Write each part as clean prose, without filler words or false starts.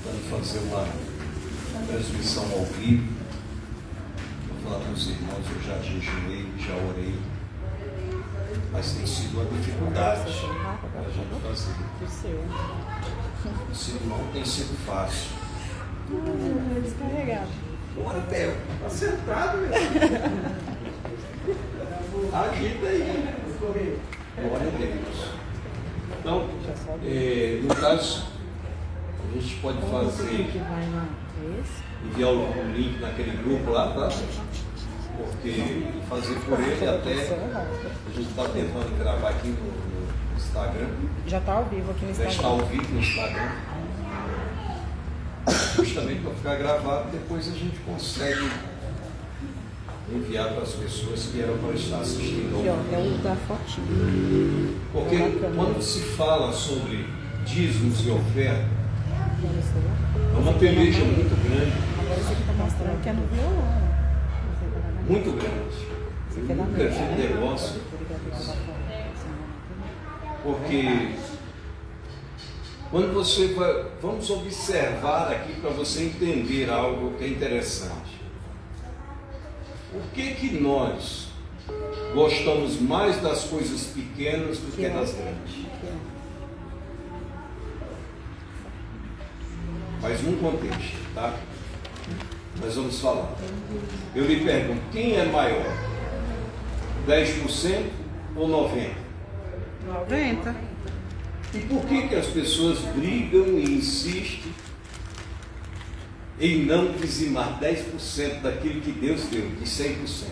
tentando fazer uma transmissão ao vivo. Vou falar com os irmãos, eu já jejuei, já orei, mas tem sido uma dificuldade a gente fazer. Não tem sido fácil. Descarregado. Bora, Theo, tá sentado, meu. Agita aí. Glória a Deus. Então, no caso, a gente pode fazer, enviar o link naquele grupo lá, tá? Porque fazer por ele até, a gente está tentando gravar aqui no Instagram. Já está ao vivo aqui no Já Instagram. está ao vivo no Instagram. Justamente para ficar gravado, depois a gente consegue enviar para as pessoas que eram para estar assistindo. Aqui, ó, é o da fotinho. Porque quando se fala sobre dízimos e oferta, é uma peleja muito grande. Agora esse aqui está mostrando que é no violão. Muito grande. Nunca vi negócio. Porque quando você vai, vamos observar aqui para você entender algo que é interessante. Por que nós gostamos mais das coisas pequenas do que das grandes? Mas num contexto, tá? Nós vamos falar. Eu lhe pergunto, quem é maior? 10% ou 90%? 90. E por que as pessoas brigam e insistem em não dizimar 10% daquilo que Deus deu, de 100%?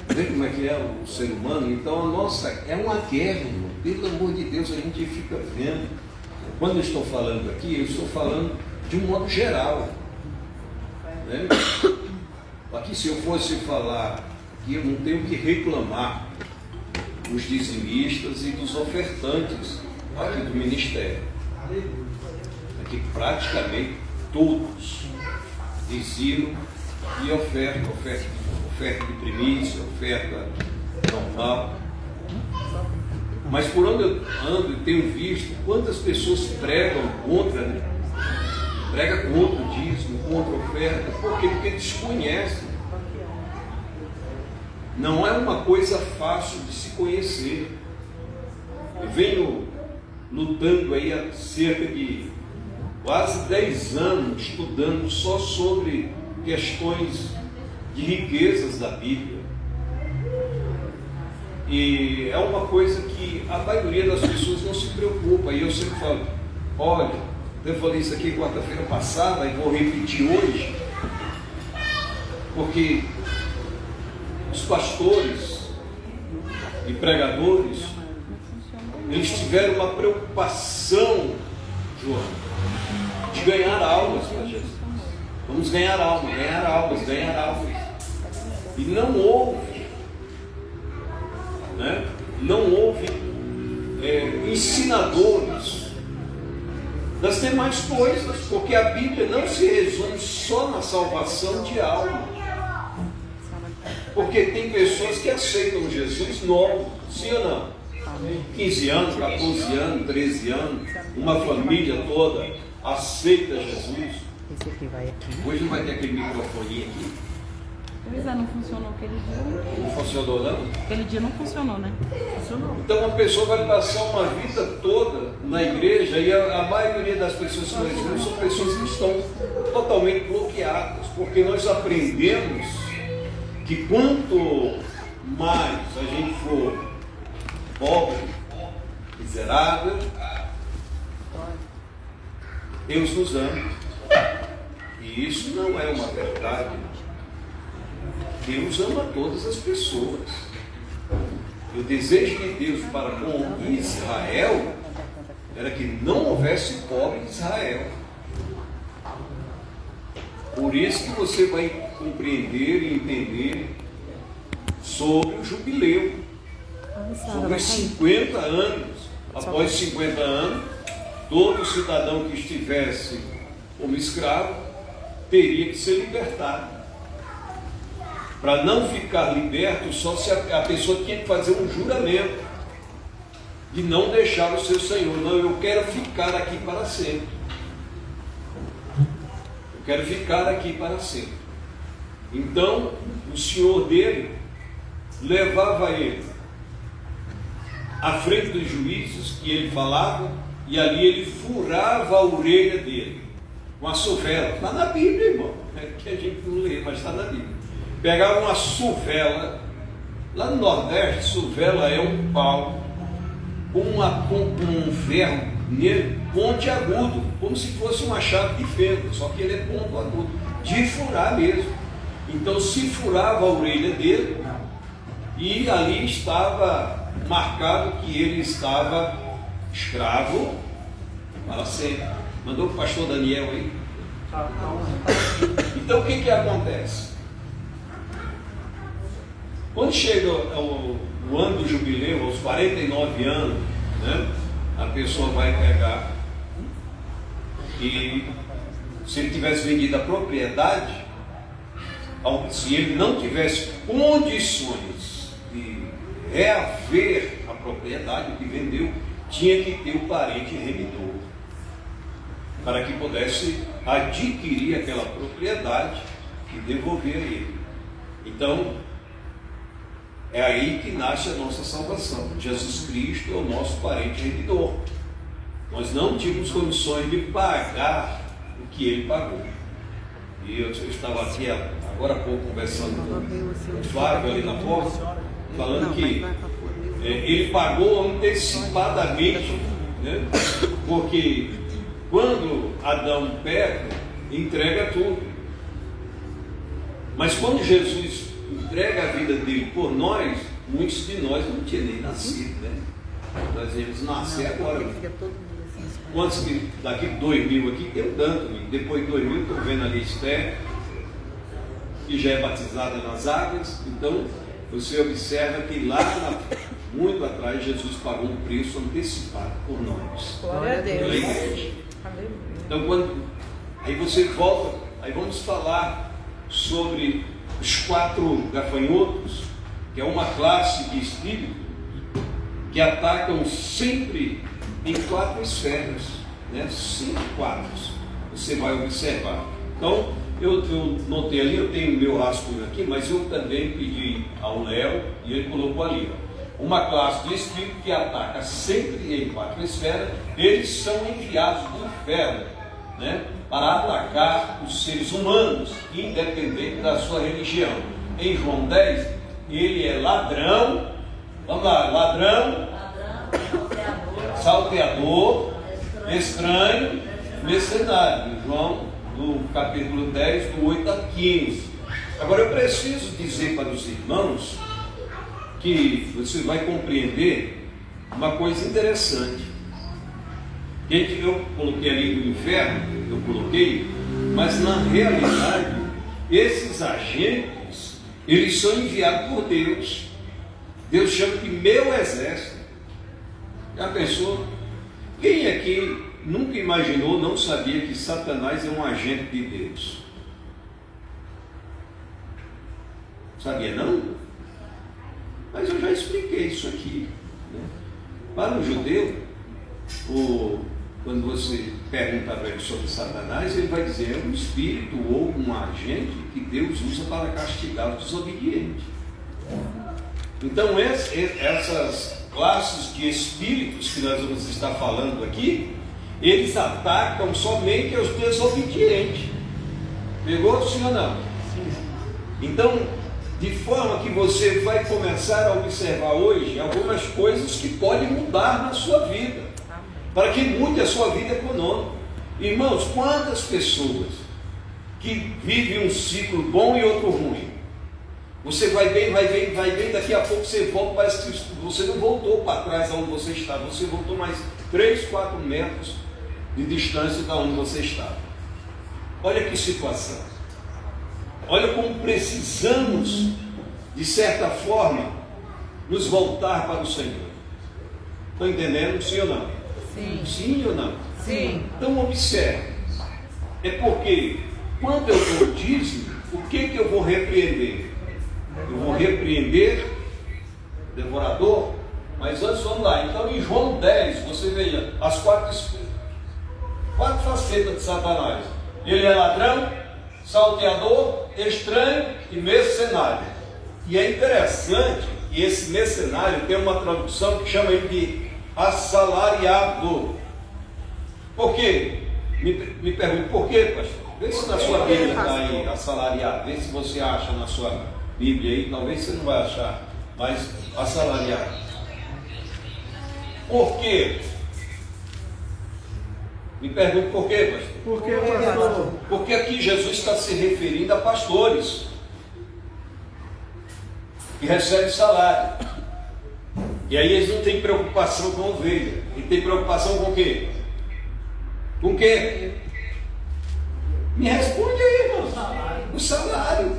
Vê como é que é o ser humano? Então a nossa é uma guerra, irmão. Pelo amor de Deus, a gente fica vendo. Quando eu estou falando aqui, eu estou falando de um modo geral. Né? Aqui, se eu fosse falar aqui, eu não tenho que reclamar dos dizimistas e dos ofertantes aqui do ministério. Aqui praticamente todos dizimam e oferta de primícia, oferta normal. Mas por onde eu ando e tenho visto quantas pessoas pregam contra, né? Prega contra o dízimo, contra a oferta. Por quê? Porque desconhecem. Não é uma coisa fácil de se conhecer. Eu venho lutando aí há cerca de quase 10 anos estudando só sobre questões de riquezas da Bíblia. E é uma coisa que a maioria das pessoas não se preocupa. E eu sempre falo, olha, eu falei isso aqui quarta-feira passada e vou repetir hoje, porque os pastores e pregadores, eles tiveram uma preocupação, João, de ganhar almas para Jesus. Vamos ganhar almas, ganhar almas, ganhar almas. E não houve, né? Não houve ensinadores das demais coisas, porque a Bíblia não se resume só na salvação de alma. Porque tem pessoas que aceitam Jesus novo, sim ou não? 15 anos, 14 anos, 13 anos, uma família toda aceita Jesus. Esse aqui vai aqui. Hoje não vai ter aquele microfoninho aqui. Pois é, não funcionou aquele dia. Não funcionou não? Aquele dia não funcionou, né? Funcionou. Então uma pessoa vai passar uma vida toda na igreja e a maioria das pessoas que nós vemos são pessoas que estão totalmente bloqueadas, porque nós aprendemos que quanto mais a gente for pobre, miserável, Deus nos ama. E isso não é uma verdade. Deus ama todas as pessoas. O desejo de Deus para com Israel era que não houvesse pobre em Israel. Por isso que você vai compreender e entender sobre o jubileu, sobre os 50 anos. Após 50 anos, todo cidadão que estivesse como escravo teria que ser libertado. Para não ficar liberto, só se a pessoa tinha que fazer um juramento. de não deixar o seu Senhor. Não, eu quero ficar aqui para sempre. Eu quero ficar aqui para sempre. Então, o senhor dele levava ele à frente dos juízes que ele falava, e ali ele furava a orelha dele com a suvela. Está na Bíblia, irmão. É que a gente não lê, mas está na Bíblia. Pegava uma suvela. Lá no Nordeste, suvela é um pau com um ferro nele, pontiagudo, como se fosse uma chave de fenda, só que ele é ponto agudo, de furar mesmo. Então se furava a orelha dele, e ali estava marcado que ele estava escravo para sempre. Mandou o pastor Daniel aí. Então o que acontece? Quando chega o ano do jubileu, aos 49 anos, né, a pessoa vai pegar, e se ele tivesse vendido a propriedade, se ele não tivesse condições de reaver a propriedade que vendeu, tinha que ter o parente remidor, para que pudesse adquirir aquela propriedade e devolver a ele. Então, é aí que nasce a nossa salvação. Jesus Cristo é o nosso parente remidor. Nós não tínhamos condições de pagar o que ele pagou. E eu estava aqui agora há pouco conversando com o Flávio ali na porta, falando que ele pagou antecipadamente, né? Porque quando Adão peca, entrega tudo. Mas quando Jesus entrega a vida dele por nós, muitos de nós não tinham nem nascido, né? Nós íamos nascer agora. Quantos que daqui 2000 aqui tem tanto, depois de 2000 estou vendo ali Esther, que já é batizada nas águas. Então você observa que lá muito atrás Jesus pagou um preço antecipado por nós. Glória a Deus. Pela igreja. Então aí você volta, aí vamos falar sobre os 4 gafanhotos, que é uma classe de espírito que atacam sempre em 4 esferas, né? 5 quadros, você vai observar. Então, eu notei ali, eu tenho meu rascunho aqui, mas eu também pedi ao Léo, e ele colocou ali, ó, uma classe de espírito que ataca sempre em 4 esferas. Eles são enviados do inferno, né, para atacar os seres humanos, independente da sua religião. Em João 10, ele é ladrão, vamos lá, ladrão, salteador, estranho, mercenário. João, no capítulo 10, do 8 a 15. Agora eu preciso dizer para os irmãos que você vai compreender uma coisa interessante. Eu coloquei ali no inferno, mas na realidade, esses agentes, eles são enviados por Deus. Deus chama de meu exército. Já pensou? Quem aqui nunca imaginou, não sabia que Satanás é um agente de Deus? Sabia não? Mas eu já expliquei isso aqui, né? Para o judeu, quando você pergunta para ele sobre Satanás, ele vai dizer: é um espírito ou um agente que Deus usa para castigar os desobedientes. Então essas classes de espíritos que nós vamos estar falando aqui, eles atacam somente os desobedientes. Pegou, sim ou não? Então, de forma que você vai começar a observar hoje algumas coisas que podem mudar na sua vida, para que mude a sua vida econômica. Irmãos, quantas pessoas que vivem um ciclo bom e outro ruim? Você vai bem, daqui a pouco você volta, parece que você não voltou para trás aonde você estava, você voltou mais 3, 4 metros de distância da onde você estava. Olha que situação. Olha como precisamos, de certa forma, nos voltar para o Senhor. Estão entendendo? Sim ou não? Sim. Sim ou não? Sim. Então observe. É porque quando eu dou dízimo, o que eu vou repreender? Eu vou repreender o devorador, Mas antes, vamos lá. Então, em João 10, você veja as quatro facetas de Satanás. Ele é ladrão, salteador, estranho e mercenário. E é interessante que esse mercenário tem uma tradução que chama ele de assalariado. Por quê? Me pergunto, por quê, pastor? Vê se na sua Bíblia está aí assalariado. Vê se você acha na sua Bíblia aí. Talvez você não vai achar, mas assalariado. Por quê? Me pergunto por quê, pastor? Por que, pastor? Porque aqui Jesus está se referindo a pastores que recebem salário. E aí eles não têm preocupação com a ovelha. E tem preocupação com o quê? Com o quê? Me responde aí, irmão. O salário.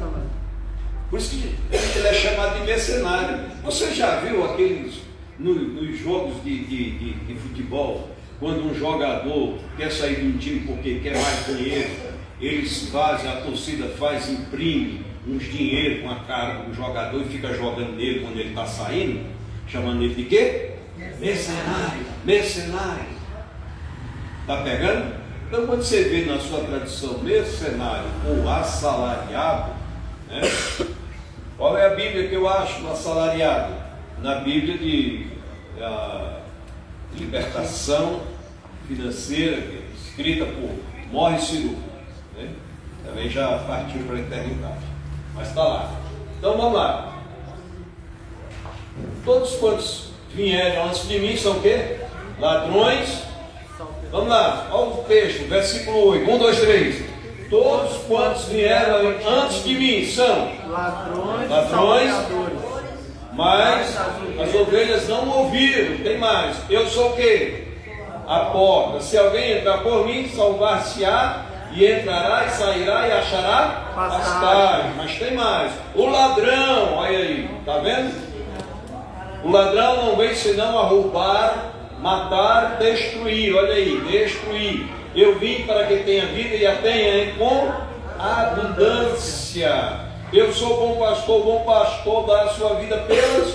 Por isso que ele é chamado de mercenário. Você já viu aqueles nos jogos de futebol, quando um jogador quer sair de um time porque quer mais dinheiro, eles fazem, a torcida faz, imprime uns dinheiro com a cara do jogador e fica jogando nele quando ele está saindo, chamando ele de quê? Mercenário, mercenário. Está pegando? Então, quando você vê na sua tradição mercenário ou assalariado, né? Qual é a Bíblia que eu acho assalariado? Na Bíblia de libertação financeira, escrita por Morris Ciru, né? Também já partiu para a eternidade, mas está lá. Então vamos lá. Todos quantos vieram antes de mim são o quê? Ladrões. Vamos lá, olha o texto, versículo 8, 1, 2, 3. Todos quantos vieram antes de mim são ladrões, mas as ovelhas não ouviram. Tem mais, eu sou o quê? A porta. Se alguém entrar por mim, salvar-se-á, e entrará e sairá e achará pastagem. Mas tem mais, o ladrão, olha aí, está vendo? O ladrão não vem senão a roubar, matar, destruir. Olha aí, destruir. Eu vim para que tenha vida e a tenha com abundância. Eu sou bom pastor dá a sua vida pelas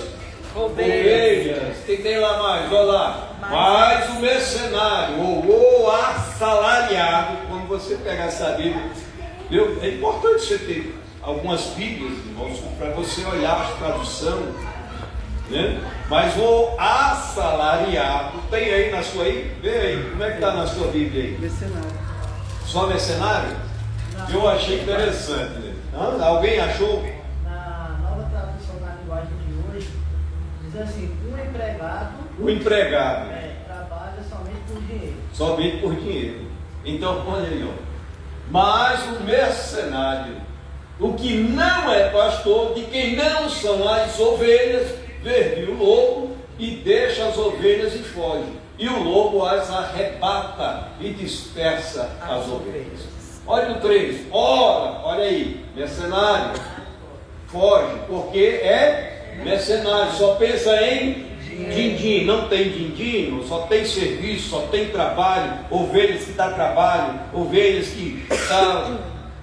ovelhas. Quem tem lá mais? Olha lá. Mas o mercenário, ou o assalariado, quando você pegar essa Bíblia, é importante você ter algumas Bíblias, irmãos, para você olhar a tradução, né? Mas o assalariado, tem aí na sua aí? Vê aí, como é que está na sua Bíblia aí? Mercenário. Só mercenário? Não. Eu achei interessante, né? Alguém achou? Na nova tradução da linguagem de hoje, diz assim, o empregado trabalha somente por dinheiro. Somente por dinheiro. Então, olha aí, ó. Mas o mercenário, o que não é pastor, de quem não são as ovelhas, vê o lobo e deixa as ovelhas e foge. E o lobo as arrebata e dispersa as ovelhas. Olha o 3. Ora, olha aí, mercenário, foge, porque é mercenário, só pensa em din-din, não tem din-din, só tem serviço, só tem trabalho, ovelhas que dá trabalho, ovelhas que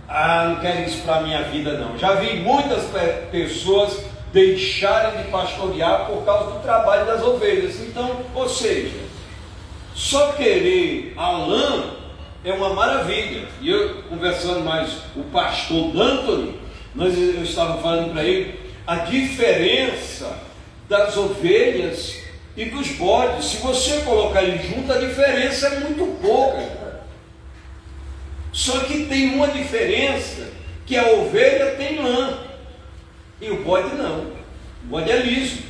não quero isso para a minha vida não. Já vi muitas pessoas deixarem de pastorear por causa do trabalho das ovelhas. Então, ou seja, só querer a lã é uma maravilha. E eu, conversando mais o pastor D'Antoni, eu estava falando para ele a diferença das ovelhas e dos bodes. Se você colocar eles juntos, a diferença é muito pouca. Só que tem uma diferença, que a ovelha tem lã e o bode não. O bode é liso,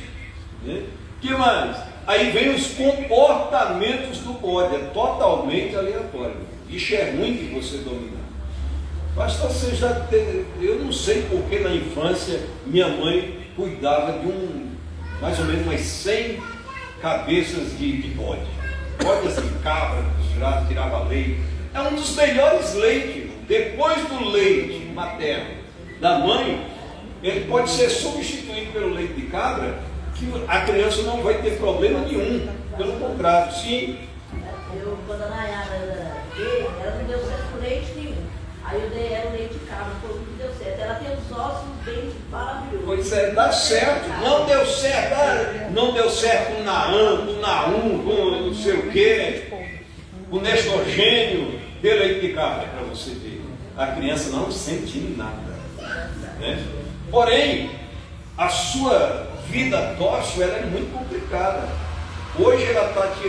né? Que mais? Aí vem os comportamentos do bode, é totalmente aleatório. Isso é ruim de você dominar. Basta você já ter, eu não sei porque na infância minha mãe cuidava de mais ou menos umas 100 cabeças de bode. Bode assim, cabra, tirava leite. É um dos melhores leites. Depois do leite materno da mãe, ele pode ser substituído pelo leite de cabra, que a criança não vai ter problema nenhum. Pelo contrário, sim. Quando a Nayara veio, ela não deu certo com leite nenhum. Aí eu dei ela o leite de cabra, foi o que deu certo. Ela tem uns nossos dentes maravilhosos. Pois é, dá certo. Não deu certo com Naum, com não sei o quê, com Nestrogênio, dê leite de cabra para você ver. A criança não sente nada. Né? Porém, a sua vida dócil ela é muito complicada. Hoje ela está te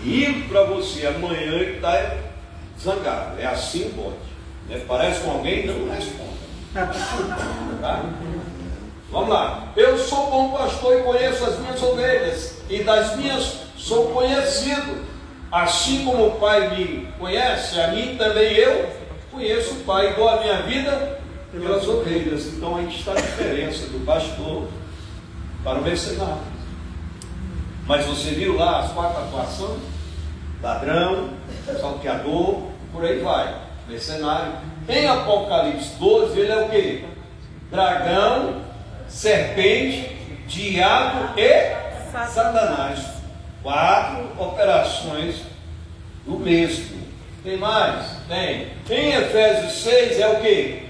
rindo para você, amanhã ele está zangado. É assim o bote. Né? Parece com alguém, não responde. Tá? Vamos lá. Eu sou bom pastor e conheço as minhas ovelhas, e das minhas sou conhecido. Assim como o Pai me conhece, a mim também eu conheço o Pai, dou a minha vida pelas ovelhas. Então aí está a diferença do pastor para o mercenário. Mas você viu lá as 4 atuações? Ladrão, salteador, por aí vai. Mercenário. Em Apocalipse 12, ele é o quê? Dragão, serpente, diabo e Satanás. 4 operações do mesmo. Tem mais? Tem. Em Efésios 6 é o quê?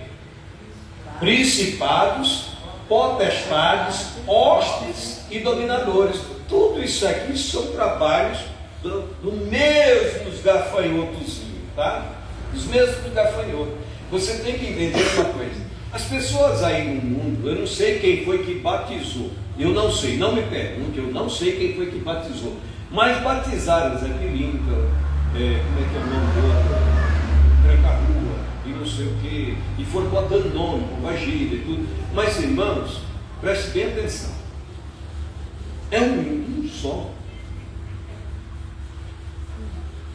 Principados, potestades, hostes e dominadores. Tudo isso aqui são trabalhos do mesmos gafanhotozinho, tá? Os mesmos gafanhotos. Você tem que entender uma coisa. As pessoas aí no mundo, eu não sei quem foi que batizou. Eu não sei, não me pergunte, eu não sei quem foi que batizou. Mas batizaram Zé Pilinca, como é que é o nome do outro? Tranca-rua, e não sei o quê. E foram botando nome, com vagina e tudo. Mas irmãos, preste bem atenção. É um mundo só.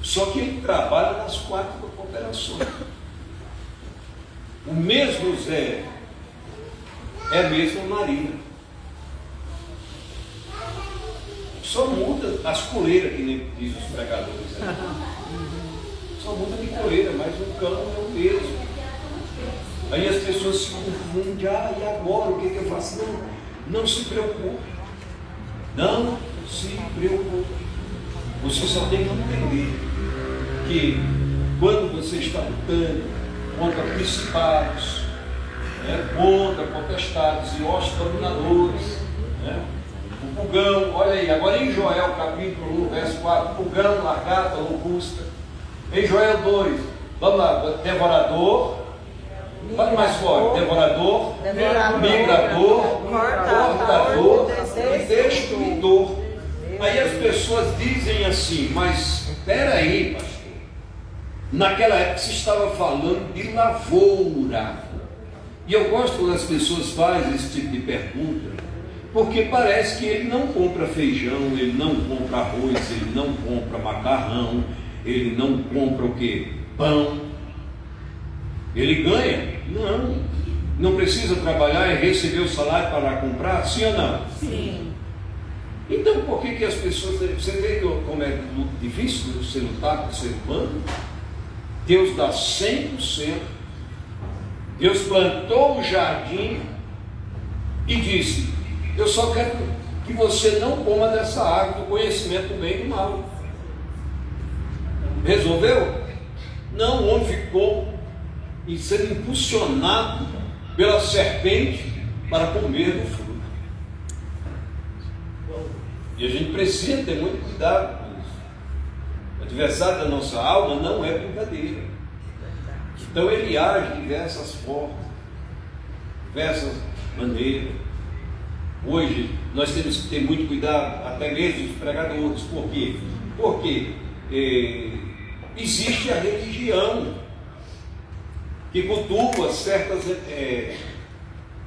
Só que ele trabalha nas 4 operações. O mesmo Zé é a mesma Maria. Só muda as coleiras, que nem diz os pregadores. Né? Só muda de coleira, mas o cano é o mesmo. Aí as pessoas se confundem. E agora? O que eu faço? Não se preocupe. Não se preocupe. Você só tem que entender que quando você está lutando contra principados, né, contra potestades e hostes dominadores, né, o pulgão, olha aí, agora em Joel capítulo 1, verso 4, pulgão, lagarta, locusta. Em Joel 2, vamos lá, devorador, vai mais forte, devorador, migrador, cortador e destruidor. Aí as pessoas dizem assim, mas espera aí, pastor, naquela época se estava falando de lavoura. E eu gosto quando as pessoas fazem esse tipo de pergunta, porque parece que ele não compra feijão, ele não compra arroz, ele não compra macarrão, ele não compra o quê? Pão. Ele ganha? Não precisa trabalhar e receber o salário para comprar? Sim ou não? Sim. Então por que as pessoas... Você vê como é difícil você lutar com o ser humano? Deus dá 100%. Deus plantou o jardim e disse: eu só quero que você não coma dessa árvore do conhecimento do bem e do mal. Resolveu? Não, o homem ficou sendo impulsionado pela serpente para comer do fruto. E a gente precisa ter muito cuidado com isso. O adversário da nossa alma não é brincadeira. Então ele age de diversas formas, diversas maneiras. Hoje nós temos que ter muito cuidado, até mesmo os pregadores. Por quê? Porque existe a religião que cultua certas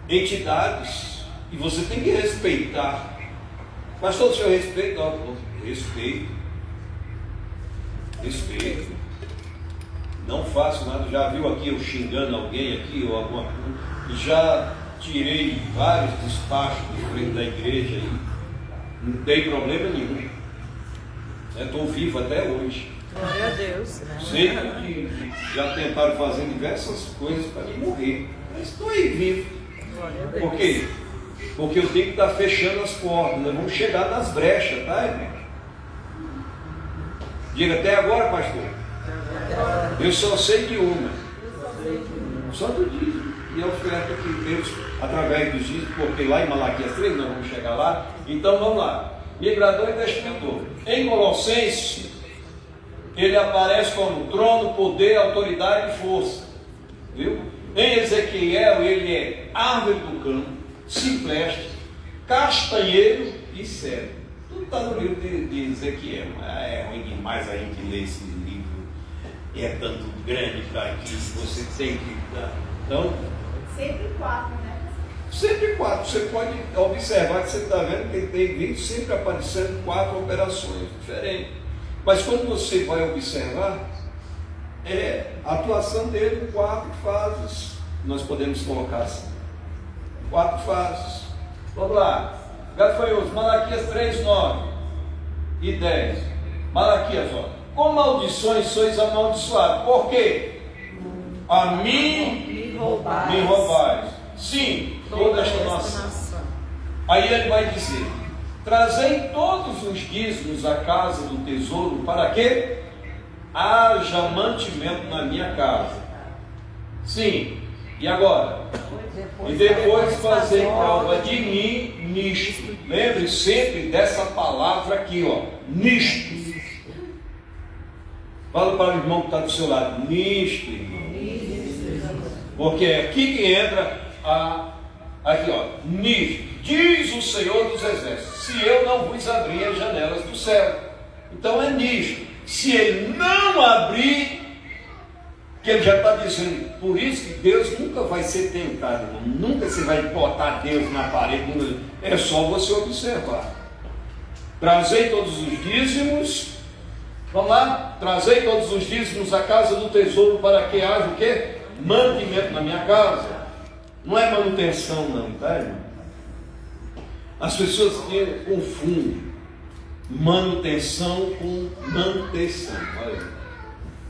entidades e você tem que respeitar. Pastor, o senhor respeita? Respeito. Não faço nada. Já viu aqui eu xingando alguém aqui ou alguma coisa? Já tirei vários despachos de frente da igreja aí. Não tem problema nenhum. Estou vivo até hoje. Glória a Deus. Sei que já tentaram fazer diversas coisas para me morrer, mas estou aí vivo. Por quê? Porque eu tenho que estar fechando as portas. Nós vamos chegar nas brechas, tá, irmão? Diga, até agora, pastor. Eu só sei de uma. Só do dízimo. e a oferta que Deus, através dos dízimos, porque lá em Malaquias 3, nós vamos chegar lá. Então vamos lá. Migrador e destruidor. Em Colossenses, ele aparece como trono, poder, autoridade e força. Viu? Em Ezequiel, ele é árvore do campo, cipreste, castanheiro e cedro. Tudo está no livro de Ezequiel. É ruim demais a gente ler esse livro. É tanto grande para que você tem que dar. Então, Sempre 4, né? sempre 4. Você pode observar que você está vendo que ele tem vindo sempre aparecendo 4 operações diferentes. Mas quando você vai observar, a atuação dele em 4 fases. Nós podemos colocar assim. 4 fases. Vamos lá. Gafanhotos, Malaquias 3, 9 e 10. Malaquias, ó. Com maldições sois amaldiçoados. Por quê? A mim me roubais. Sim, toda esta nação. Aí ele vai dizer: trazei todos os dízimos à casa do tesouro, para que haja mantimento na minha casa. Sim, e agora? E depois fazer prova de mim nisto. Lembre sempre dessa palavra aqui, ó, nisto. Fala para o irmão que está do seu lado, nisto, irmão. Porque é aqui que entra aqui, ó, nisto. Diz o Senhor dos Exércitos: se eu não vos abrir as janelas do céu. Então é nisto. Se ele não abrir, que ele já está dizendo, por isso que Deus nunca vai ser tentado, irmão. Nunca você vai botar Deus na parede, nunca. É só você observar. Trazei todos os dízimos, vamos lá, trazei todos os dízimos à casa do tesouro, para que haja o quê? Mantimento na minha casa. Não é manutenção não, tá, irmão? As pessoas confundem manutenção com manutenção. Olha aí.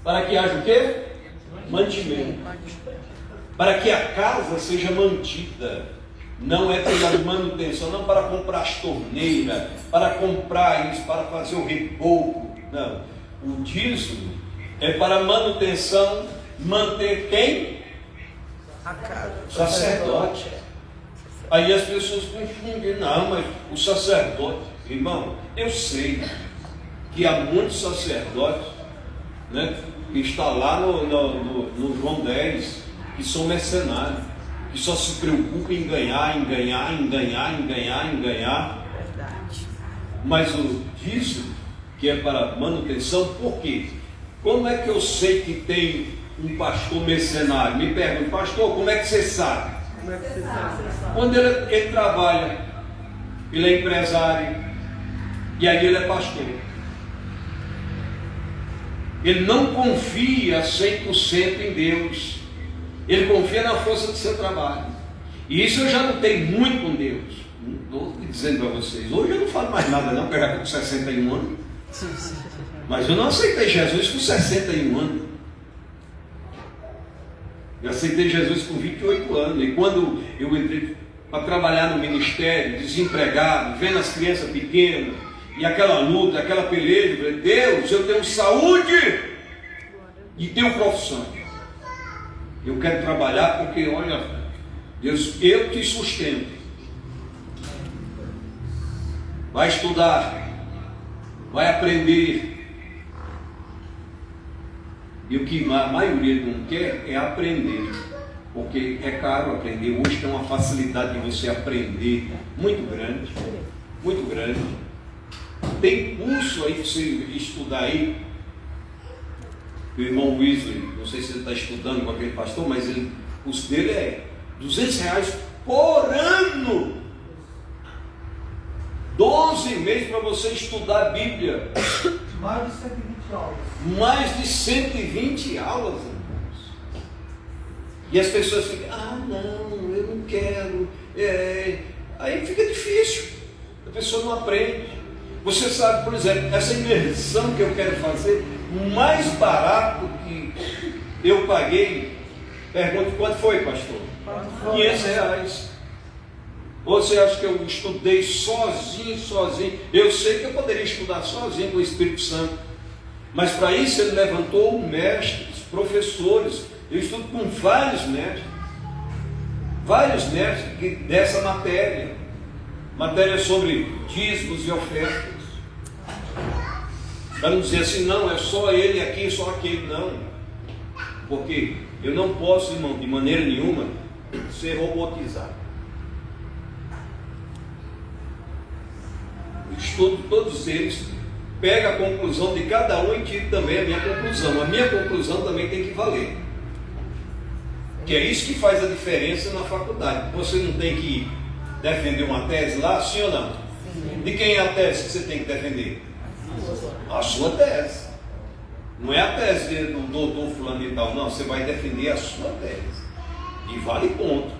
Para que haja o quê? Mantimento. Para que a casa seja mantida. Não é pela manutenção, não para comprar as torneiras, para comprar isso, para fazer o reboco. Não. O dízimo é para manutenção, manter quem? A casa. O sacerdote. Aí as pessoas confundem, não, mas o sacerdote, irmão, eu sei que há muitos sacerdotes, né, que estão lá no João 10, que são mercenários, que só se preocupam em ganhar, em ganhar, em ganhar, em ganhar, em ganhar. Verdade. Mas o dízimo, que é para manutenção, por quê? Como é que eu sei que tem um pastor mercenário? Me pergunta, pastor, como é que você sabe? Como é que você sabe? Quando ele trabalha, ele é empresário, e aí ele é pastor. Ele não confia 100% em Deus, ele confia na força do seu trabalho. E isso eu já lutei muito com Deus. Estou dizendo para vocês, hoje eu não falo mais nada não, porque eu já estou com 61 anos. Mas eu não aceitei Jesus com 61 anos. Eu aceitei Jesus com 28 anos. E quando eu entrei para trabalhar no ministério, desempregado, vendo as crianças pequenas, e aquela luta, aquela peleja, eu falei, Deus, eu tenho saúde e tenho profissão. Eu quero trabalhar porque, olha, Deus, eu te sustento. Vai estudar, vai aprender. E o que a maioria não quer é aprender, porque é caro aprender. Hoje tem uma facilidade de você aprender muito grande, muito grande. Tem curso aí para você estudar aí. O irmão Wesley, não sei se ele está estudando com aquele pastor, mas o curso dele é R$200 por ano. 12 meses para você estudar a Bíblia. Mais de 120 aulas. Mais de 120 aulas, irmãos. E as pessoas ficam, não, eu não quero. Aí fica difícil. A pessoa não aprende. Você sabe, por exemplo, essa imersão que eu quero fazer, o mais barato que eu paguei, pergunte quanto foi, pastor? R$500. Ou você acha que eu estudei sozinho? Eu sei que eu poderia estudar sozinho com o Espírito Santo. Mas para isso ele levantou mestres, professores. Eu estudo com vários mestres. vários mestres dessa matéria. Matéria sobre dízimos e ofertas. Para não dizer assim, não, é só ele aqui, só aquele, não. Porque eu não posso, irmão, de maneira nenhuma, ser robotizado. O estudo, todos eles, pega a conclusão de cada um e tira também a minha conclusão. A minha conclusão também tem que valer. Que é isso que faz a diferença na faculdade. Você não tem que defender uma tese lá, sim ou não? Sim. De quem é a tese que você tem que defender? A sua tese. Não é a tese do doutor fulano e tal, não. Você vai defender a sua tese. E vale ponto.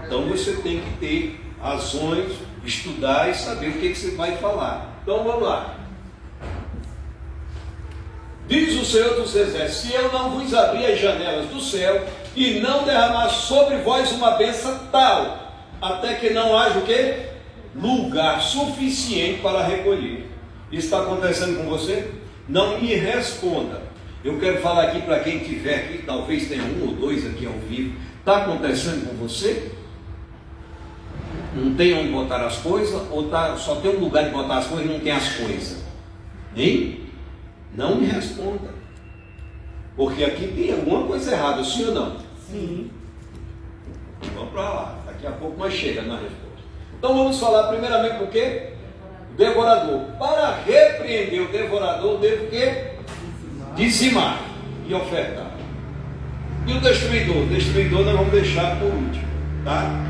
Então você tem que ter razões, estudar e saber o que você vai falar. Então vamos lá. Diz o Senhor dos Exércitos: se eu não vos abrir as janelas do céu e não derramar sobre vós uma bênção tal, até que não haja o quê? Lugar suficiente para recolher. Isso está acontecendo com você? Não me responda. Eu quero falar aqui para quem estiver aqui, talvez tenha um ou dois aqui ao vivo. Está acontecendo com você? Não tem onde botar as coisas? Ou só tem um lugar de botar as coisas e não tem as coisas? Hein? Não me responda. Porque aqui tem alguma coisa errada, sim ou não? Sim. Vamos para lá. Daqui a pouco nós chega na resposta. Então vamos falar primeiramente do quê? Devorador. Para repreender o devorador, devo o quê? Dizimar e ofertar. E o destruidor? O destruidor nós vamos deixar por último, tá?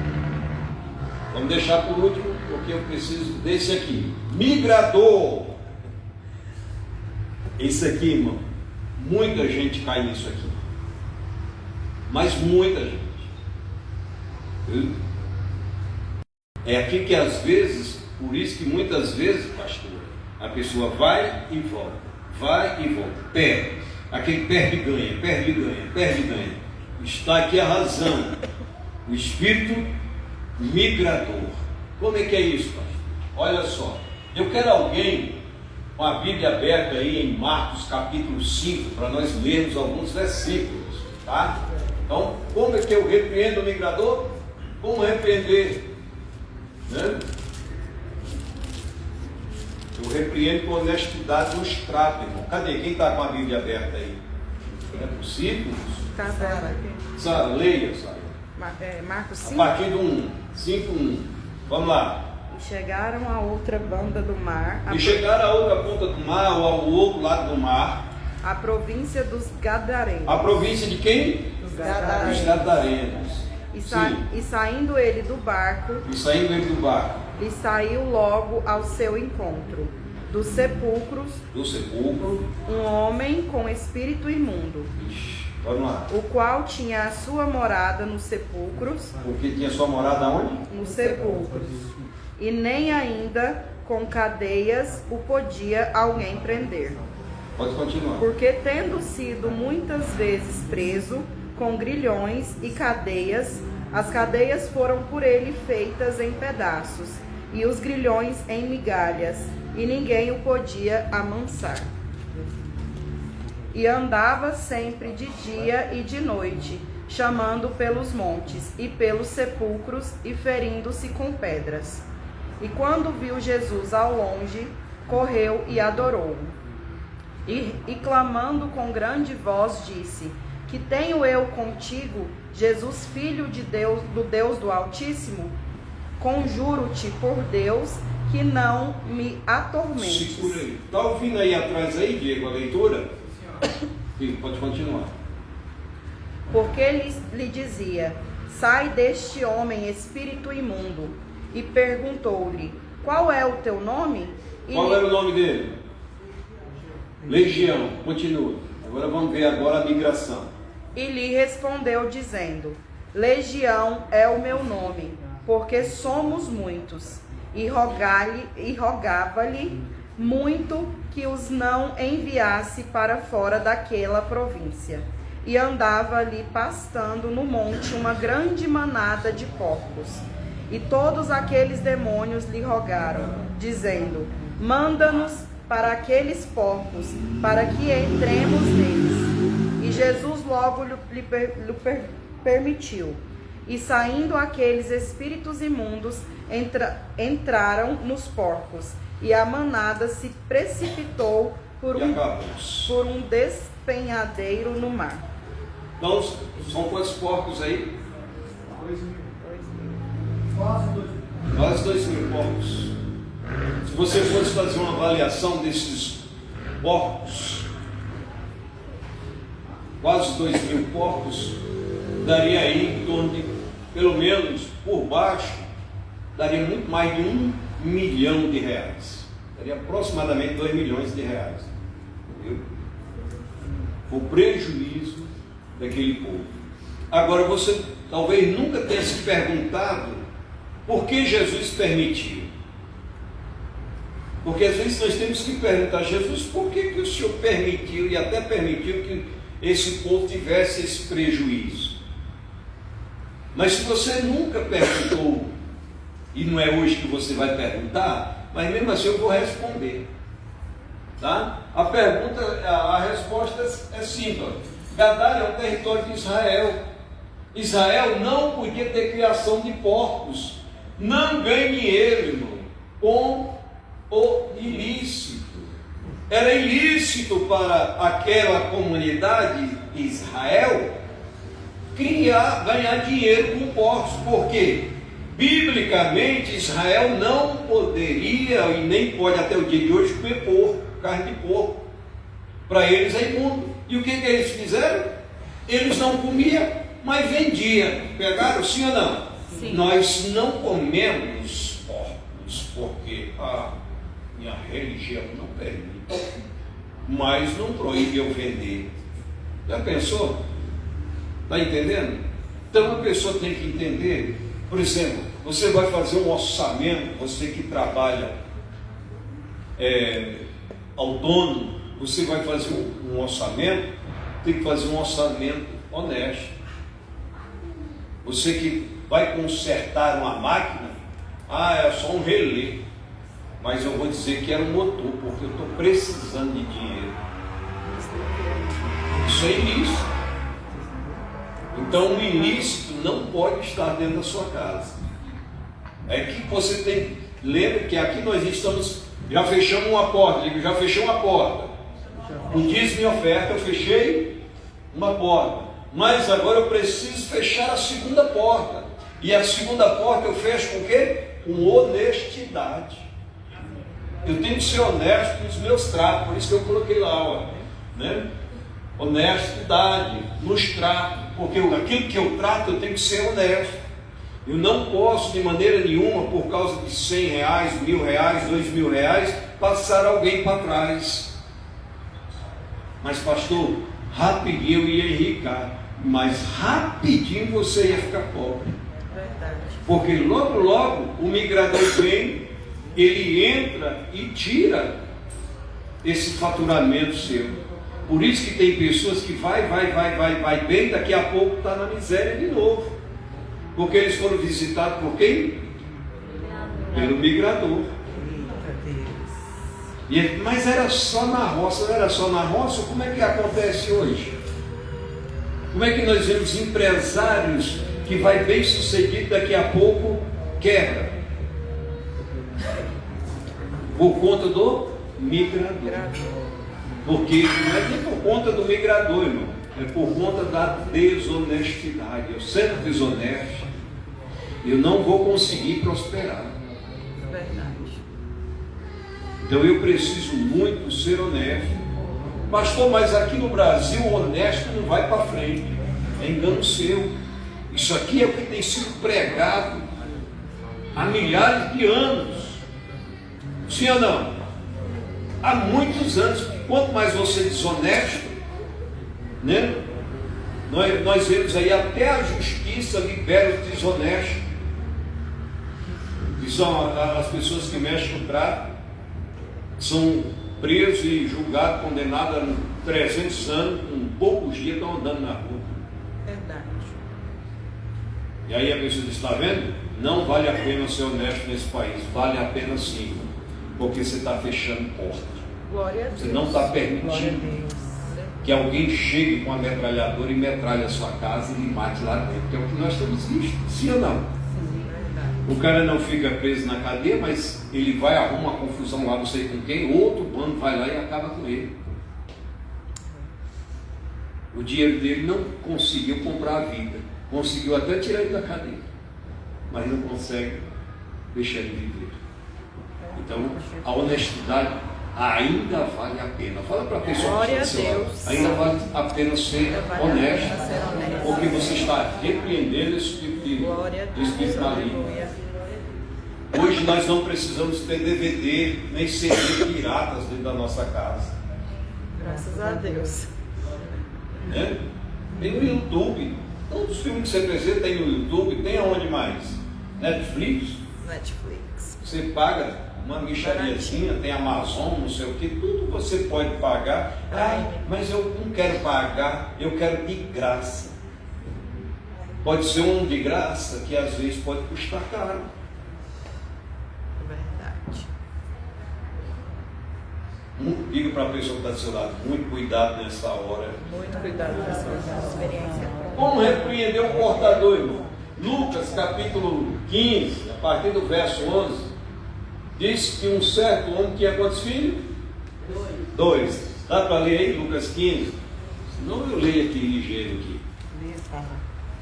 Vamos deixar por último, porque eu preciso desse aqui. Migrador. Esse aqui, irmão, muita gente cai nisso aqui. Mas muita gente. É aqui que às vezes, por isso que muitas vezes, pastor, a pessoa vai e volta, perde. Aquele perde e ganha, perde e ganha, perde e ganha. Está aqui a razão. O espírito migrador. Como é que é isso, pastor? Olha só, eu quero alguém com a Bíblia aberta aí em Marcos capítulo 5, para nós lermos alguns versículos, tá? Então, como é que eu repreendo o migrador? Como repreender? Né? Eu repreendo com honestidade nos tratos, irmão. Cadê? Quem está com a Bíblia aberta aí? É possível? Está aberto aqui. Sara, leia, Sara. Marcos 5. A partir do 5:1. Vamos lá. E chegaram à outra banda do mar. E chegaram à outra ponta do mar, ou ao outro lado do mar. A província dos Gadarenos. A província de quem? Dos Dos Gadarenos. Gadarenos. E saindo ele do barco, lhe saiu logo ao seu encontro, dos sepulcros, um homem com espírito imundo, vamos lá. o qual tinha a sua morada nos sepulcros, Porque tinha sua morada onde? nos sepulcros, e nem ainda com cadeias o podia alguém prender. Pode continuar. Porque tendo sido muitas vezes preso com grilhões e cadeias, as cadeias foram por ele feitas em pedaços, e os grilhões em migalhas, e ninguém o podia amansar. E andava sempre de dia e de noite, chamando pelos montes e pelos sepulcros, e ferindo-se com pedras. E quando viu Jesus ao longe, correu e adorou-o. E clamando com grande voz, disse: Que tenho eu contigo, Jesus, Filho de Deus, do Deus do Altíssimo? Conjuro-te por Deus que não me atormentes. Segura aí. Está ouvindo aí atrás aí, Diego, a leitura? Sim, pode continuar. Porque lhe dizia: Sai deste homem, espírito imundo. E perguntou-lhe: Qual é o teu nome? Qual era o nome dele? Legião. Continua. Agora vamos ver agora a migração. E lhe respondeu dizendo: Legião é o meu nome, porque somos muitos. E rogava-lhe muito que os não enviasse para fora daquela província. E andava ali pastando no monte uma grande manada de porcos. E todos aqueles demônios lhe rogaram, dizendo: Manda-nos para aqueles porcos, para que entremos neles. E Jesus logo lhe permitiu. E saindo aqueles espíritos imundos, entraram nos porcos, e a manada se precipitou por um despenhadeiro no mar. Então, são quantos porcos aí? 2.000. Quase 2.000 porcos. Se você fosse fazer uma avaliação desses porcos, quase 2.000 porcos, daria aí em torno de, pelo menos por baixo, daria muito mais de R$1 milhão. Daria aproximadamente R$2 milhões. Entendeu? O prejuízo daquele povo. Agora você talvez nunca tenha se perguntado por que Jesus permitiu. Porque às vezes nós temos que perguntar a Jesus, por que o Senhor permitiu e até permitiu que esse povo tivesse esse prejuízo? Mas se você nunca perguntou, e não é hoje que você vai perguntar, mas mesmo assim eu vou responder. Tá? A resposta é simples. Gadara é um território de Israel. Israel não podia ter criação de porcos. Não ganhe dinheiro, irmão, com o ilícito. Era ilícito para aquela comunidade de Israel ganhar dinheiro com porcos. Por quê? Biblicamente, Israel não poderia e nem pode até o dia de hoje comer porco, carne de porco. Para eles é imundo. E o que eles fizeram? Eles não comiam, mas vendiam. Pegaram, sim ou não? Sim. Nós não comemos porcos porque a minha religião não permite, mas não proíbe eu vender. Já pensou? Está entendendo? Então a pessoa tem que entender. Por exemplo, você vai fazer um orçamento, você que trabalha autônomo, você vai fazer um orçamento, tem que fazer um orçamento honesto. Você que vai consertar uma máquina, é só um relé, mas eu vou dizer que era um motor, porque eu estou precisando de dinheiro. Isso é ilícito. Então o ilícito não pode estar dentro da sua casa. É que você tem, lembra que aqui nós estamos, já fechamos uma porta, já fechei uma porta. O dízimo e oferta eu fechei uma porta, mas agora eu preciso fechar a segunda porta. E a segunda porta eu fecho com o quê? Com honestidade. Eu tenho que ser honesto nos meus tratos, por isso que eu coloquei lá, né? Honestidade nos tratos, porque aquilo que eu trato eu tenho que ser honesto. Eu não posso de maneira nenhuma, por causa de R$100, R$1.000, R$2.000, passar alguém para trás. Mas pastor, rapidinho eu ia enricar, mas rapidinho você ia ficar pobre. Verdade. Porque logo o migrador vem, ele entra e tira esse faturamento seu. Por isso que tem pessoas que vai bem, daqui a pouco está na miséria de novo. Porque eles foram visitados por quem? Pelo migrador. Mas era só na roça, não era só na roça? Como é que acontece hoje? Como é que nós vemos empresários que vai bem sucedido, daqui a pouco quebra? Por conta do migrador. Porque não é nem por conta do migrador, irmão, é por conta da desonestidade. Eu sendo desonesto, eu não vou conseguir prosperar. Verdade. Então eu preciso muito ser honesto. Pastor, mas aqui no Brasil o honesto não vai para frente. É engano seu. Isso aqui é o que tem sido pregado há milhares de anos. Sim ou não? Há muitos anos. Quanto mais você é desonesto, né? Nós vemos aí até a justiça libera os desonestos, que são as pessoas que mexem com tráfico, são presos e julgados, condenados a 300 anos, com poucos dias estão andando na rua. Verdade. E aí a pessoa diz, está vendo? Não vale a pena ser honesto nesse país. Vale a pena sim, porque você está fechando portas. Glória a Deus. Você não está permitindo. Verdade. que alguém chegue com a metralhadora e metralhe a sua casa e lhe mate lá dentro, que é o que nós temos visto, sim ou não? O cara não fica preso na cadeia, mas ele vai arrumar uma confusão lá, não sei com quem, outro bando vai lá e acaba com ele. O dinheiro dele não conseguiu comprar a vida, conseguiu até tirar ele da cadeia, mas não consegue deixar ele viver. Então, a honestidade ainda vale a pena. Fala para a pessoa, Glória a Deus. ainda vale a pena ser honesto, porque você está repreendendo esse tipo de Glória a Deus. espírito maligno. Aleluia. Hoje nós não precisamos ter DVD, nem CD piratas dentro da nossa casa. Graças a Deus. Né? Tem no YouTube. Todos os filmes que você precisa tem no YouTube. Tem aonde mais? Netflix. Você paga uma mixariazinha, tem Amazon, não sei o que, tudo você pode pagar. Ah, mas eu não quero pagar, eu quero de graça. Pode ser um de graça que às vezes pode custar caro. Verdade. Diga para a pessoa que está do seu lado, muito cuidado nessa hora. Muito cuidado com essa experiência. Como repreender o portador, irmão? Lucas capítulo 15, a partir do verso 11, diz que um certo homem tinha quantos filhos? 2. Dá para ler aí Lucas 15? Senão eu leio aqui ligeiro aqui.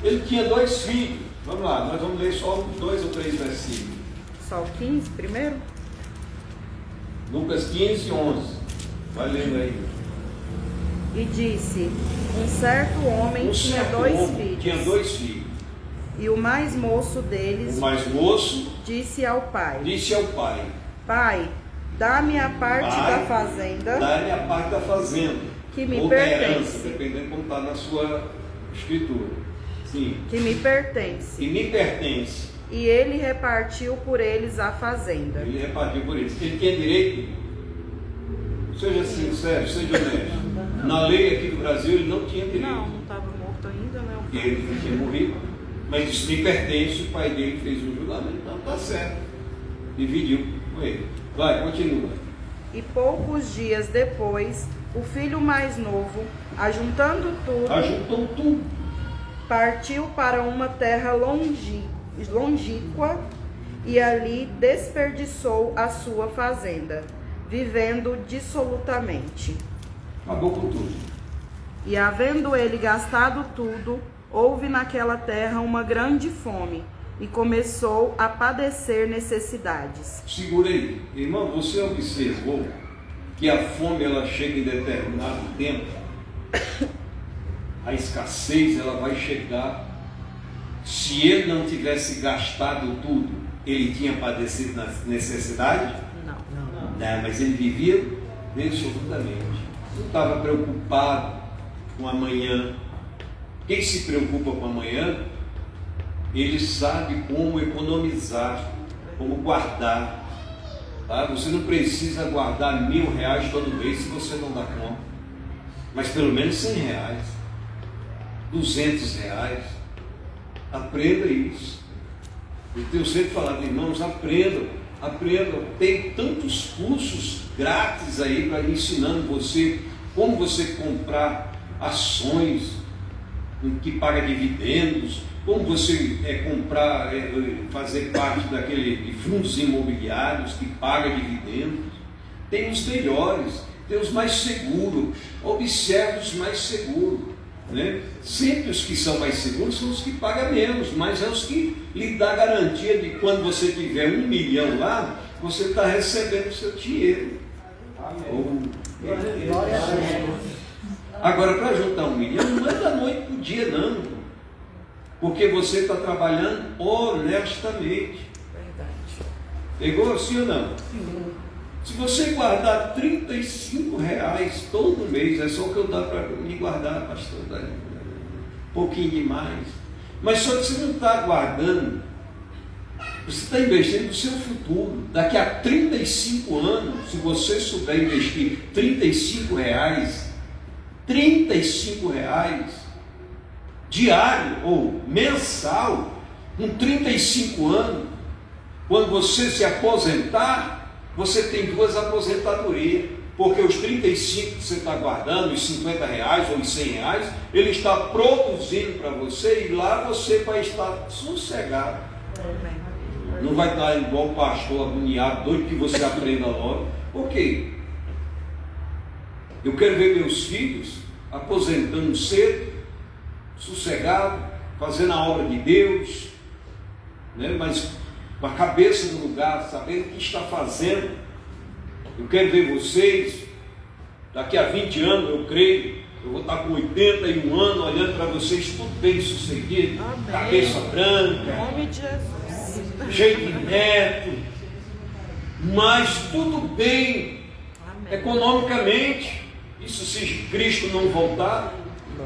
Ele tinha 2 filhos. Vamos lá, nós vamos ler só uns 2 ou 3 versículos. Só o 15 primeiro? Lucas 15, 11. Vai lendo aí. E disse: um certo homem tinha dois filhos. E o mais moço deles O mais moço disse ao pai: Pai, dá-me a parte da fazenda dá-me a parte da fazenda, que me ou da pertence. herança, dependendo como está na sua escritura. Sim. que me pertence. E me pertence. E ele repartiu por eles a fazenda. Ele repartiu por isso. Ele tinha direito. Seja sincero, seja honesto. Na lei aqui do Brasil ele não tinha direito. Não estava morto ainda, né? Ele tinha morrido. Mas isso me pertence, o pai dele fez um julgamento. Então está certo. Dividiu com ele. Vai, continua. E poucos dias depois, o filho mais novo, ajuntando tudo, Ajuntou tudo. partiu para uma terra longínqua e ali desperdiçou a sua fazenda, vivendo dissolutamente. Acabou com tudo. E havendo ele gastado tudo, houve naquela terra uma grande fome e começou a padecer necessidades. Segura aí. Irmão, você observou que a fome ela chega em determinado tempo? A escassez ela vai chegar. Se ele não tivesse gastado tudo, ele tinha padecido na necessidade? Não, mas ele vivia absolutamente. Não estava preocupado com amanhã. Quem se preocupa com amanhã, ele sabe como economizar, como guardar. Tá? Você não precisa guardar R$1.000 todo mês se você não dá conta. Mas pelo menos R$100, R$200. Aprenda isso. Eu tenho sempre falado, irmãos, aprendam. Tem tantos cursos grátis aí para ensinando você como você comprar ações que paga dividendos, como você comprar, fazer parte de fundos imobiliários que paga dividendos. Tem os melhores, tem os mais seguros. Observe os mais seguros. Né? Sempre os que são mais seguros são os que pagam menos, mas é os que lhe dá garantia de quando você tiver 1 milhão lá, você está recebendo o seu dinheiro. Agora, para juntar 1 milhão, não é da noite para o dia, não, porque você está trabalhando honestamente. Pegou sim ou não? Sim. Se você guardar R$35 todo mês, é só o que eu dá para me guardar, pastor, um pouquinho demais. Mas só que você não está guardando, você está investindo no seu futuro. Daqui a 35 anos, se você souber investir R$35 diário ou mensal, com 35 anos, quando você se aposentar, você tem 2 aposentadorias. porque os 35 que você está guardando, os 50 reais ou os 100 reais, ele está produzindo para você, e lá você vai estar sossegado. Não vai estar igual o pastor agoniado, doido que você aprenda logo. Por quê? Eu quero ver meus filhos aposentando cedo, sossegado, fazendo a obra de Deus, né? Mas com a cabeça no lugar, sabendo o que está fazendo. Eu quero ver vocês, daqui a 20 anos, eu creio, eu vou estar com 81 anos, olhando para vocês tudo bem sucedido, cabeça branca, Em nome de Jesus. cheio de neto, mas tudo bem, economicamente, isso se Cristo não voltar.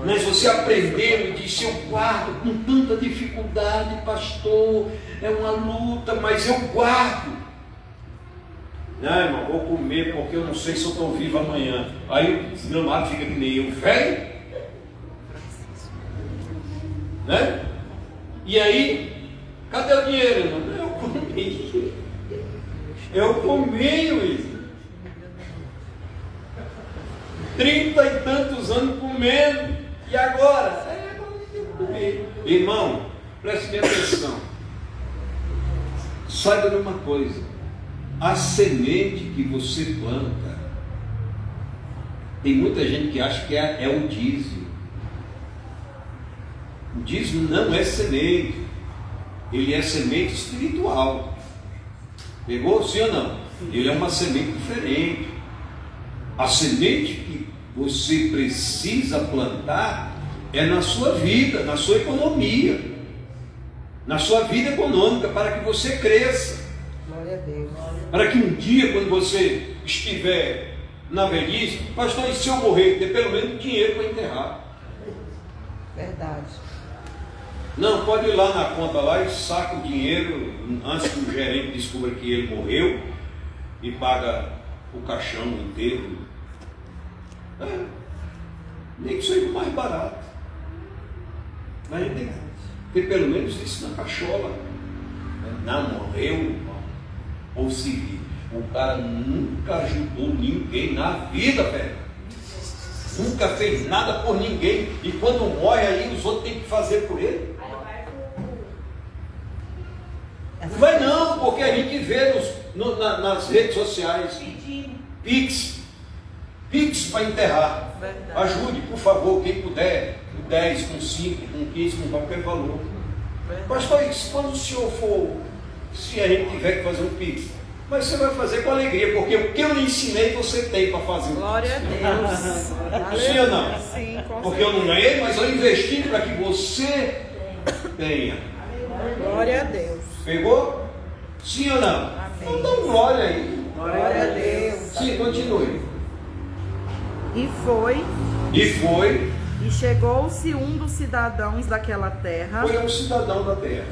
Mas você aprendeu e disse: eu guardo com tanta dificuldade, pastor, é uma luta, mas eu guardo. Não, irmão, vou comer porque eu não sei se eu estou vivo amanhã. Aí o desgramado fica que nem eu, velho, né? E aí, cadê o dinheiro, irmão? Eu comi, Luiz. 30 e tantos anos comendo, e agora? Irmão, preste bem atenção. Saiba de uma coisa: a semente que você planta, tem muita gente que acha que é o dízimo. O dízimo não é semente, ele é semente espiritual. Pegou, sim ou não? Ele é uma semente diferente. A semente que você precisa plantar é na sua vida, na sua economia, na sua vida econômica, para que você cresça. Glória a Deus. Para que um dia, quando você estiver na velhice, pastor, e se eu morrer, ter pelo menos dinheiro para enterrar? Verdade. Não, pode ir lá na conta lá e saca o dinheiro antes que o gerente descubra que ele morreu e paga o caixão inteiro. Nem que seja mais barato, mas a gente tem que ter pelo menos isso na cachola. Não morreu, irmão, ou civil. O cara nunca ajudou ninguém na vida, velho. Nunca fez nada por ninguém. E quando morre aí, os outros têm que fazer por ele. Não vai não, porque a gente vê nas redes sociais Pix para enterrar. Verdade. Ajude, por favor, quem puder, com 10, com 5, com 15, com qualquer valor. Verdade. Pastor, isso quando o senhor for, se a gente tiver que fazer um Pix, mas você vai fazer com alegria, porque o que eu lhe ensinei você tem para fazer. Glória a Deus. Sim ou não? Sim, com Porque eu não ganhei, mas eu investi para que você tenha. Glória a Deus. Pegou? Sim ou não? Amém. Então dá um glória aí. Glória a Deus. Sim, continue. E foi, E e chegou-se um dos cidadãos daquela terra, foi um cidadão da terra.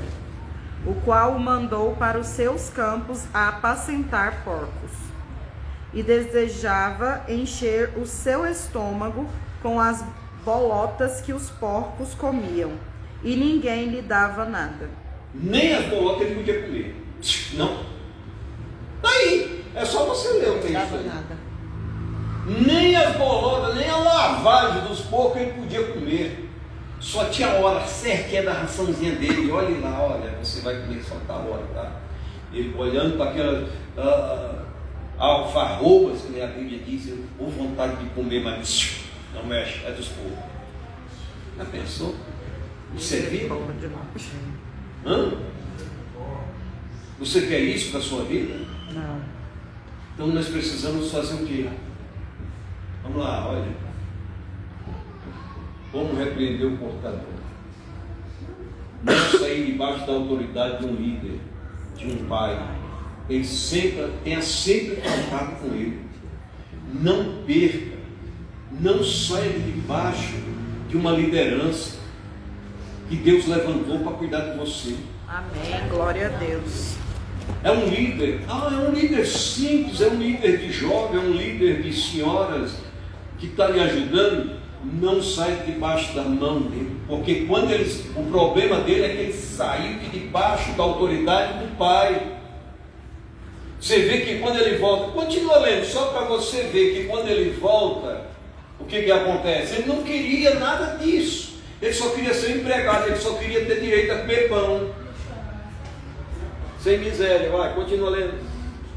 o qual o mandou para os seus campos a apacentar porcos. E desejava encher o seu estômago com as bolotas que os porcos comiam, e ninguém lhe dava nada. Nem as bolotas ele podia comer. Não. Daí, é só você ler o texto aí. Nem as bolotas, nem a lavagem dos porcos ele podia comer. Só tinha a hora certinha da raçãozinha dele. Olhe lá, olha, você vai comer só tá hora, tá? Ele olhando para aquelas alfarrobas que a Bíblia diz, ou vontade de comer, mas não mexe, é dos porcos. Já pensou? Isso é vida? Hã? Você quer isso para a sua vida? Não. Então nós precisamos fazer o quê? Vamos lá, olha. Como repreender o portador? Não sair debaixo da autoridade de um líder, de um pai. Ele tenha sempre contato com ele. Não perca, não saia debaixo de uma liderança que Deus levantou para cuidar de você. Amém. Glória a Deus. É um líder, é um líder simples, é um líder de jovem, é um líder de senhoras que está lhe ajudando. Não sai debaixo da mão dele, porque o problema dele é que ele saiu de debaixo da autoridade do pai. Você vê que quando ele volta, continua lendo, só para você ver que quando ele volta, o que acontece? Ele não queria nada disso. Ele só queria ser empregado, ele só queria ter direito a comer pão. Sem miséria, vai, continua lendo.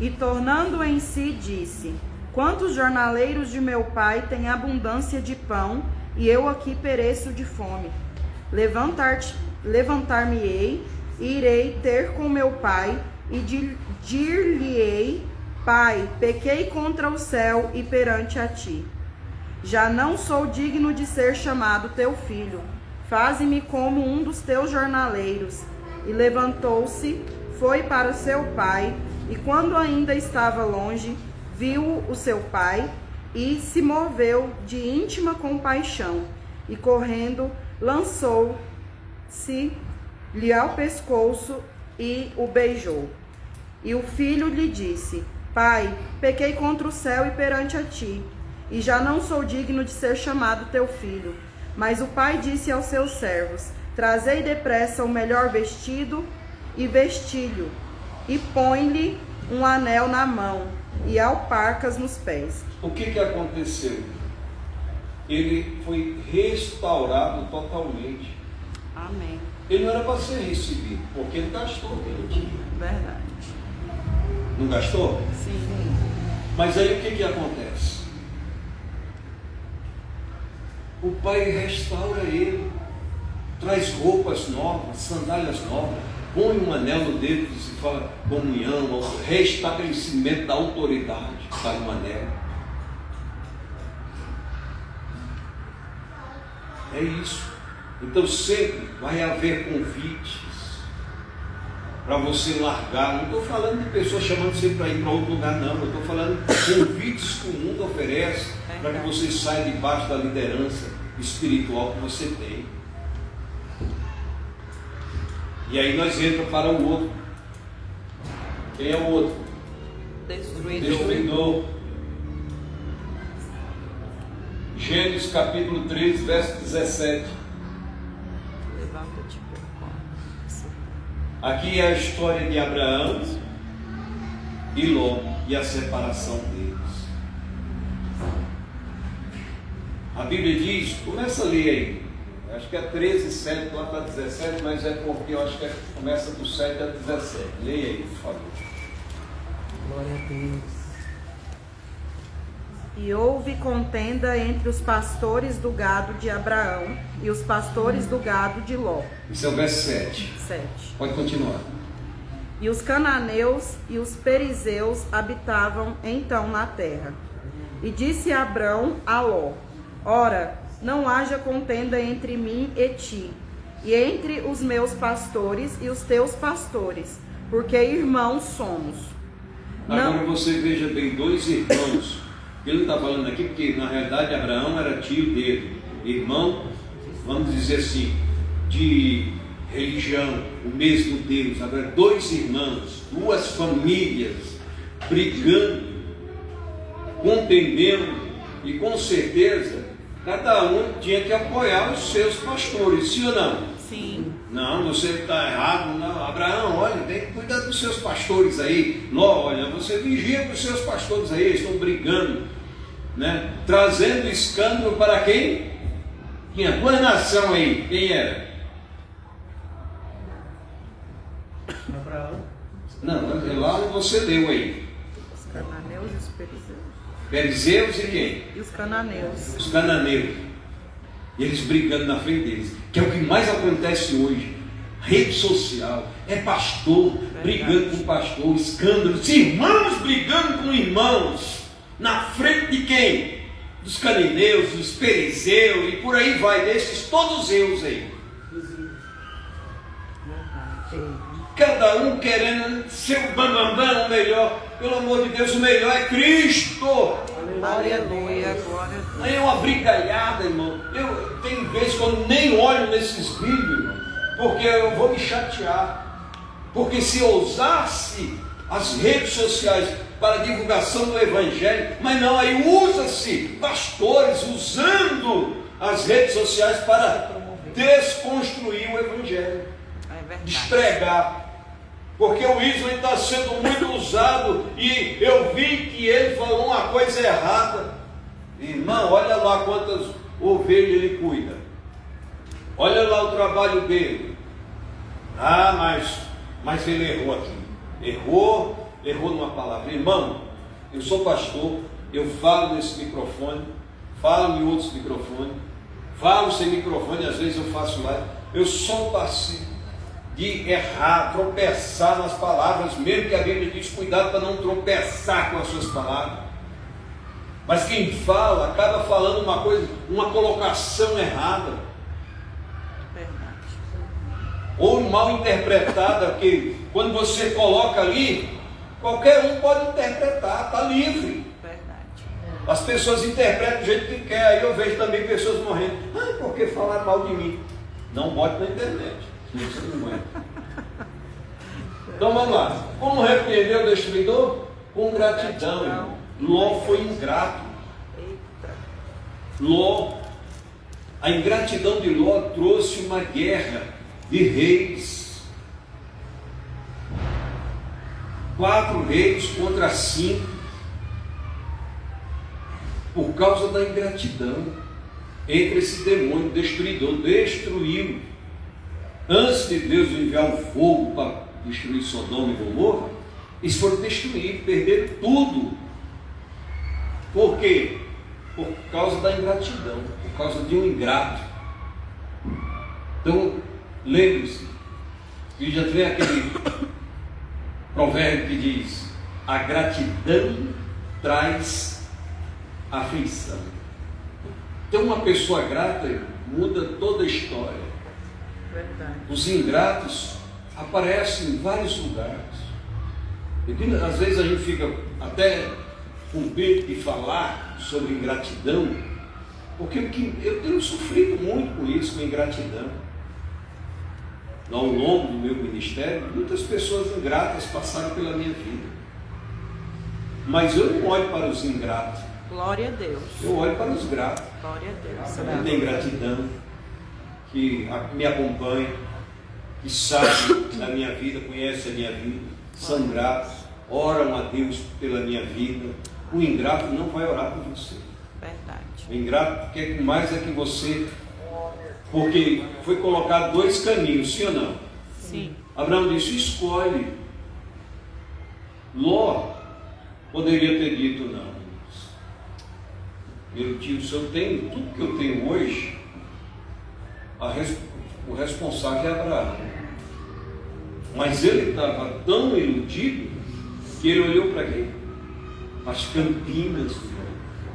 E tornando em si, disse: quantos jornaleiros de meu pai têm abundância de pão, e eu aqui pereço de fome? Levantar-me-ei, e irei ter com meu pai, e dir-lhe-ei: Pai, pequei contra o céu e perante a ti. Já não sou digno de ser chamado teu filho. Faze-me como um dos teus jornaleiros. E levantou-se, foi para seu pai, e quando ainda estava longe, viu o seu pai, e se moveu de íntima compaixão, e correndo, lançou-se-lhe ao pescoço e o beijou. E o filho lhe disse: Pai, pequei contra o céu e perante a ti, e já não sou digno de ser chamado teu filho. Mas o pai disse aos seus servos: Trazei depressa o melhor vestido e vestilho, e põe-lhe um anel na mão e alparcas nos pés. O que aconteceu? Ele foi restaurado totalmente. Amém. Ele não era para ser recebido, porque ele gastou o que ele tinha. Verdade. Não gastou? Sim. Mas aí o que acontece? O pai restaura ele, traz roupas novas, sandálias novas, põe um anel no dedo que se fala comunhão, restabelecimento da autoridade, está no anel. É isso. Então sempre vai haver convites para você largar. Não estou falando de pessoas chamando você para ir para outro lugar, não. Eu estou falando de convites que o mundo oferece para que você saia debaixo da liderança espiritual que você tem. E aí nós entramos para o outro. Quem é o outro? Destruidor. Gênesis capítulo 3, verso 17. Levanta-te. Aqui é a história de Abraão e Ló e a separação deles. A Bíblia diz, começa a ler aí, acho que é 13, 7, lá está 17, mas é porque eu acho que começa do 7 a 17. Leia aí, por favor. Glória a Deus. E houve contenda entre os pastores do gado de Abraão e os pastores do gado de Ló. Esse é o verso 7. 7. Pode continuar. E os cananeus e os perizeus habitavam então na terra. E disse Abrão a Ló: Ora, não haja contenda entre mim e ti, e entre os meus pastores e os teus pastores, porque irmãos somos. Agora você veja bem, dois irmãos. Ele não está falando aqui porque na realidade Abraão era tio dele, irmão, vamos dizer assim, de religião, o mesmo Deus. Agora dois irmãos, duas famílias brigando, contendendo, e com certeza cada um tinha que apoiar os seus pastores, sim ou não? Sim. Não, você está errado, não. Abraão, olha, tem que cuidar dos seus pastores aí. Ló, olha, você vigia para os seus pastores aí, eles estão brigando, né? Trazendo escândalo para quem? Tinha qual nação aí? Quem era? Abraão. Não, lá você leu aí. Os cananeus e os perizeus. Perizeus e quem? E os cananeus. Os cananeus. E eles brigando na frente deles, que é o que mais acontece hoje. Rede social, é pastor brigando com pastor, escândalos, irmãos brigando com irmãos, na frente de quem? Dos cananeus, dos perizeus, e por aí vai, desses todos eus aí. Cada um querendo ser o bambambam, o melhor. Pelo amor de Deus, o melhor é Cristo. Aleluia, glória a Deus. Aí é uma brigaiada, irmão. Eu tenho vezes que eu nem olho nesses vídeos, irmão, porque eu vou me chatear. Porque se eu usasse as redes sociais para a divulgação do Evangelho, mas não, aí usa-se pastores usando as redes sociais para desconstruir o Evangelho, É verdade. despregar. porque o Wesley está sendo muito usado e eu vi que ele falou uma coisa errada. Irmão, olha lá quantas ovelhas ele cuida. Olha lá o trabalho dele. Ah, mas ele errou aqui. Errou numa palavra. Irmão, eu sou pastor, eu falo nesse microfone, falo em outros microfones, falo sem microfone, às vezes eu faço live. Eu sou passivo de errar, tropeçar nas palavras, mesmo que a Bíblia diz cuidado para não tropeçar com as suas palavras. Mas quem fala acaba falando uma coisa, uma colocação errada, ou mal interpretada, porque quando você coloca ali, qualquer um pode interpretar, está livre. As pessoas interpretam do jeito que quer. Aí eu vejo também pessoas morrendo. Ah, porque falar mal de mim? Não bote na internet. Você não aguenta. Então vamos lá. Como repreender o destruidor? Com gratidão, irmão. Ló foi ingrato. Ló, a ingratidão de Ló trouxe uma guerra de reis. 4 reis contra 5. Por causa da ingratidão entre esse demônio destruidor. Destruiu. Antes de Deus enviar um fogo para destruir Sodoma e Gomorra, eles foram destruídos, perderam tudo. Por quê? Por causa da ingratidão, por causa de um ingrato. Então, lembre-se, que já tem aquele provérbio que diz: a gratidão traz aflição. Então, uma pessoa grata muda toda a história. Verdade. Os ingratos aparecem em vários lugares. E às vezes a gente fica até com medo de falar sobre ingratidão, porque eu tenho sofrido muito com isso, com ingratidão. Ao longo do meu ministério, muitas pessoas ingratas passaram pela minha vida. Mas eu não olho para os ingratos. Glória a Deus. Eu olho para os gratos. Glória a Deus. Que tem gratidão, que me acompanha, que sabe da minha vida, conhece a minha vida, são gratos, oram a Deus pela minha vida. O ingrato não vai orar por você. Verdade. O ingrato quer mais é que você, porque foi colocado 2 caminhos, sim ou não? Sim. Abraão disse: escolhe. Ló poderia ter dito: não, meu tio, se eu tenho tudo que eu tenho hoje, o responsável é Abraão. Mas ele estava tão iludido que ele olhou para quem? As campinas.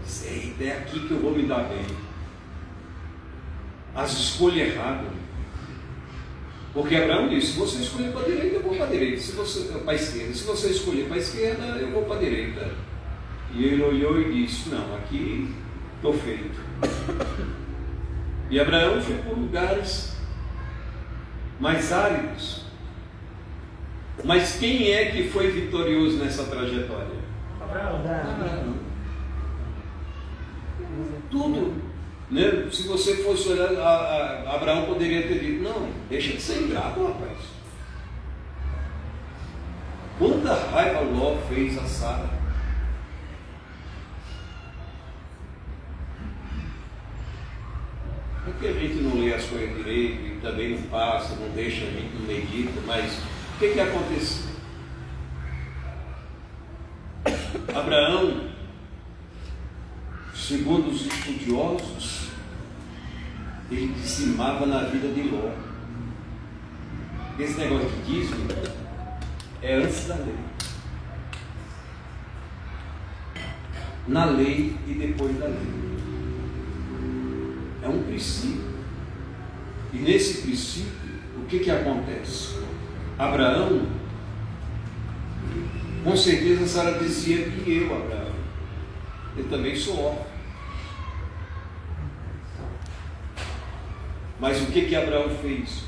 Disse: é aqui que eu vou me dar bem. As escolhas erradas. Porque Abraão disse: se você escolher para a direita, eu vou para a direita. Se você para a esquerda, se você escolher para a esquerda, eu vou para a direita. E ele olhou e disse: não, aqui estou feito. E Abraão foi por lugares mais áridos. Mas quem é que foi vitorioso nessa trajetória? Abraão. Tudo, né? Se você fosse olhar, Abraão poderia ter dito: não, deixa de ser ingrato, rapaz. Quanta raiva Ló fez a Sara. Porque a gente não lê as coisas direito e também não passa, não deixa, a gente não medita, mas o que aconteceu? Abraão, segundo os estudiosos, ele dizimava na vida de Ló. Esse negócio de dízimo é antes da lei. Na lei e depois da lei. É um princípio. E nesse princípio, o que acontece? Abraão, com certeza a Sara dizia que eu, Abraão, eu também sou órfão. Mas o que Abraão fez?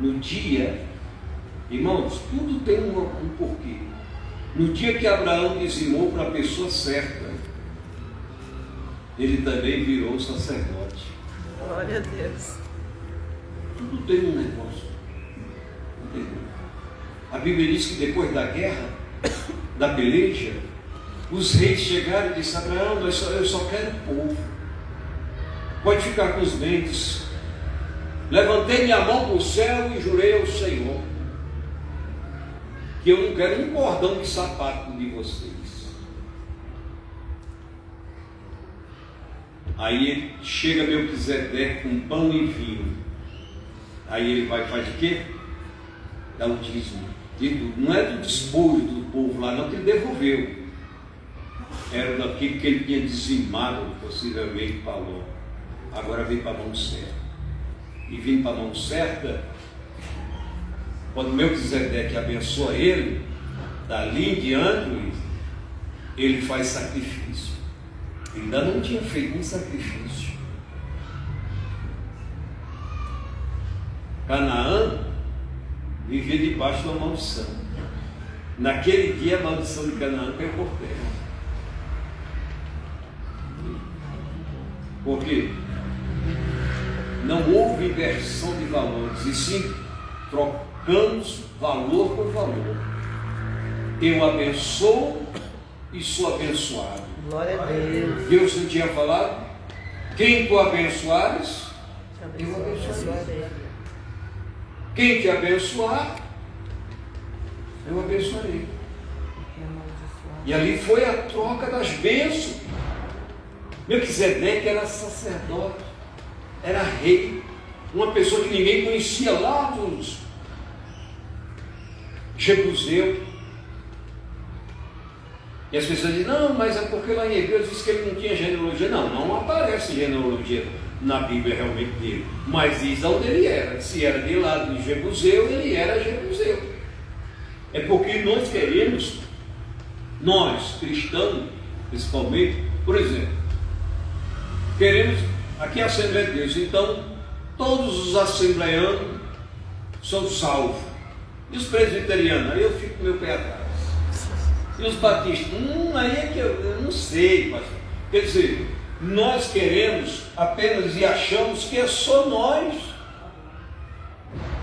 No dia, irmãos, tudo tem um porquê. No dia que Abraão dizimou para a pessoa certa, ele também virou sacerdote. Glória a Deus. Tudo tem um negócio. Entendeu? A Bíblia diz que depois da guerra, da peleja, os reis chegaram e disseram: Abraão, eu só quero o povo. Pode ficar com os bens. Levantei minha mão para o céu e jurei ao Senhor que eu não quero um cordão de sapato de vocês. Aí chega Melquisedeque com pão e vinho. Aí ele vai fazer o quê? Dá o dízimo. Não é do despojo do povo lá, não, que ele devolveu. Era daquilo que ele tinha dizimado, possivelmente, falou. Agora vem para a mão certa. E vindo para a mão certa, quando Melquisedeque abençoa ele, dali em diante, ele faz sacrifício. Ele ainda não tinha feito um sacrifício. Canaã vivia debaixo de uma maldição. Naquele dia a maldição de Canaã caiu por terra. Por quê? Não houve inversão de valores, e sim trocamos valor por valor. Eu abençoo e sou abençoado. Glória a Deus. Deus não tinha falado? Quem tu abençoares, eu abençoarei. Quem te abençoar, eu abençoarei. E ali foi a troca das bênçãos. Melquisedeque era sacerdote, era rei, uma pessoa que ninguém conhecia lá dos Jebuseus. E as pessoas dizem: não, mas é porque lá em Hebreus diz que ele não tinha genealogia. Não aparece genealogia na Bíblia realmente dele, mas diz onde ele era. Se era de lá de Jebuseu, ele era Jebuseu. É porque nós queremos, nós cristãos principalmente, por exemplo, queremos, aqui é a Assembleia de Deus, então todos os assembleanos são salvos, e os presbiterianos, aí eu fico com meu pé atrás, e os batistas, aí é que eu não sei, pastor. Quer dizer, nós queremos apenas e achamos que é só nós.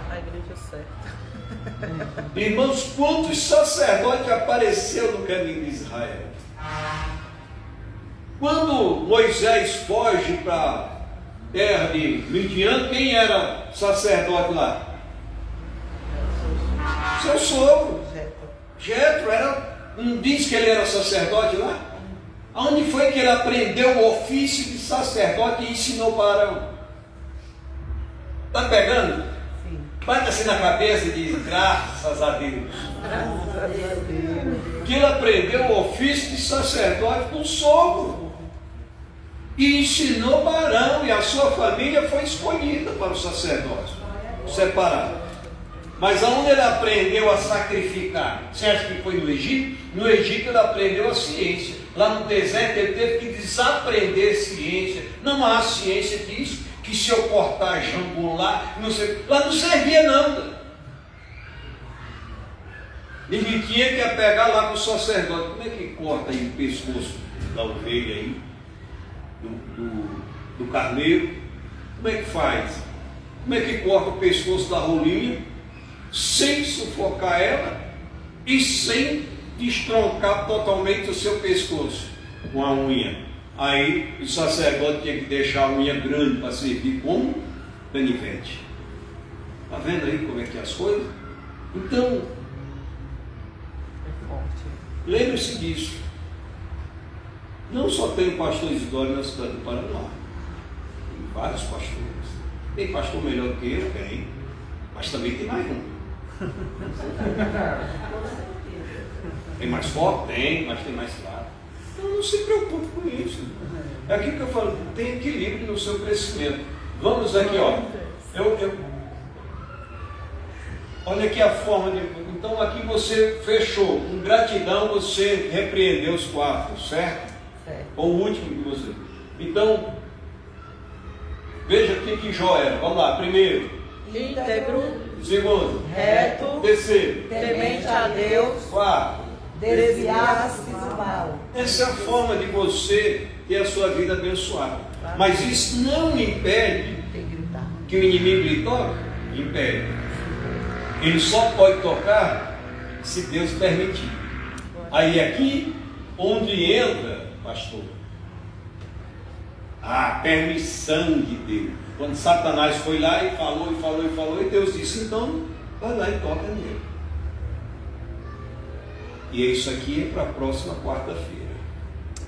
A igreja certa. Irmãos, quantos sacerdotes apareceram no caminho de Israel? Quando Moisés foge para a terra de Midian, quem era sacerdote lá? Seu sogro. Jetro não diz que ele era sacerdote lá? Aonde foi que ele aprendeu o ofício de sacerdote e ensinou para Arão? Está pegando? Sim. Bate assim na cabeça e diz: graças a Deus. Graças a Deus. Que ele aprendeu o ofício de sacerdote com o sogro. E ensinou para Arão, e a sua família foi escolhida para o sacerdócio, separado. Mas aonde ele aprendeu a sacrificar? Você acha que foi no Egito? No Egito ele aprendeu a ciência. Lá no deserto ele teve que desaprender ciência. Não há ciência disso, que se eu cortar jambu lá não servia nada. Ele tinha que pegar lá para o sacerdote. Como é que corta aí o pescoço da ovelha aí? Do carneiro? Como é que faz? Como é que corta o pescoço da rolinha sem sufocar ela e sem destroncar totalmente o seu pescoço com a unha? Aí o sacerdote tinha que deixar a unha grande para servir como canivete. Está vendo aí como é que é as coisas? Então, lembre-se disso. Não só tem o pastor Isidório na cidade do Paraná, tem vários pastores. Tem pastor melhor que eu, tem, mas também tem mais um. Tem mais forte? Tem, mas tem mais fraco. Então não se preocupe com isso. É aquilo que eu falo, tem equilíbrio no seu crescimento. Vamos aqui, ó. Olha aqui a forma de. Então aqui você fechou. Com gratidão você repreendeu os 4, certo? Ou o último que você. Então, veja aqui que Jó era. Vamos lá, primeiro. Íntegro. Segundo. Reto. Terceiro. Temente a Deus. Quarto. Desviar-se do mal. Essa é a forma de você ter a sua vida abençoada. Mas isso não impede que o inimigo lhe toque. Impede. Ele só pode tocar se Deus permitir. Aí aqui, onde entra, pastor, a permissão de Deus. Quando Satanás foi lá e falou, e Deus disse, então, vai lá e toca nele. E isso aqui é para a próxima quarta-feira.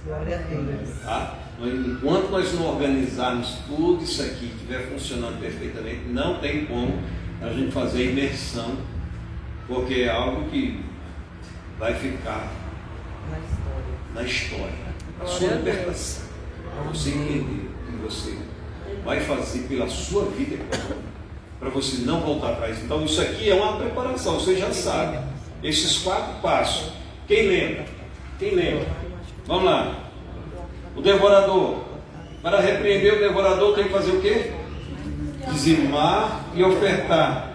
Glória a Deus. Tá? Enquanto nós não organizarmos tudo isso aqui, estiver funcionando perfeitamente, não tem como a gente fazer a imersão, porque é algo que vai ficar na história. A sua libertação, para você entender que você vai fazer pela sua vida para você não voltar atrás. Então isso aqui é uma preparação, você já sabe. Esses 4 passos. Quem lembra? Quem lembra? Vamos lá. O devorador. Para repreender o devorador tem que fazer o quê? Dizimar e ofertar.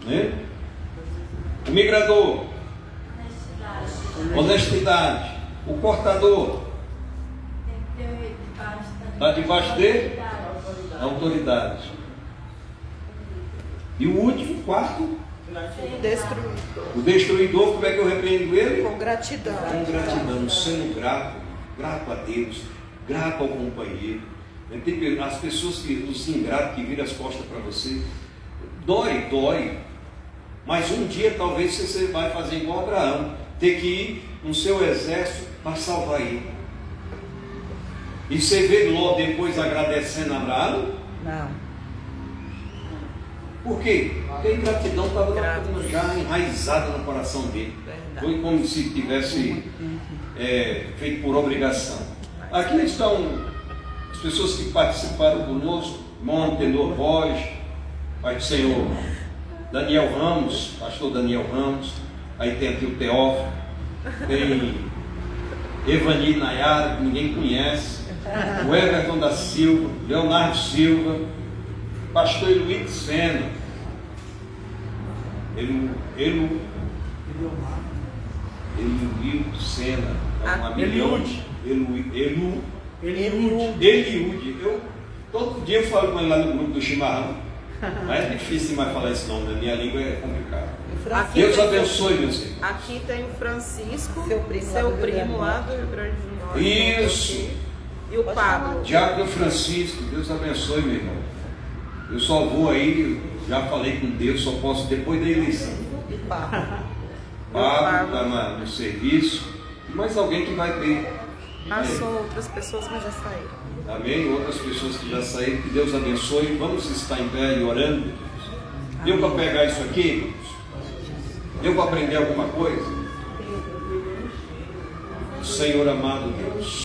Né? O migrador. Honestidade. O cortador. Está debaixo de autoridade. E o último, quarto, Destruidor. o destruidor, como é que eu repreendo ele? Com gratidão. Com gratidão, sendo grato a Deus, grato ao companheiro. Tem as pessoas que, os ingratos que viram as costas para você, dói, mas um dia talvez você vai fazer igual Abraão, ter que ir no seu exército para salvar ele. E você vê Ló depois agradecendo a Abraão? Não. Por quê? Porque a ingratidão estava já enraizada no coração dele. Foi como se tivesse feito por obrigação. Aqui estão as pessoas que participaram conosco, irmão Antenor Voz, Pai do Senhor, Daniel Ramos, pastor Daniel Ramos, aí tem aqui o Teófilo, tem Evani Nayara, que ninguém conhece, o Everton da Silva, Leonardo Silva, pastor Eluíde Sena, Eluíde Sena, Eliude. Eu todo dia eu falo com ele lá no grupo do chimarrão, mas é difícil demais falar esse nome, na minha língua é complicado. Deus abençoe, meus irmãos. Aqui tem o Francisco, Seu primo lá do Rio Grande do Norte. Isso. E o Pablo. Diácono Francisco, Deus abençoe, meu irmão. Eu só vou aí, já falei com Deus, só posso depois da eleição. E Pablo. Pablo está no serviço, e mais alguém que vai ter. Passou outras pessoas, mas já saíram. Amém? Outras pessoas que já saíram, que Deus abençoe. Vamos estar em pé e orando. Deu para pegar isso aqui? Deu para aprender alguma coisa? Senhor amado Deus.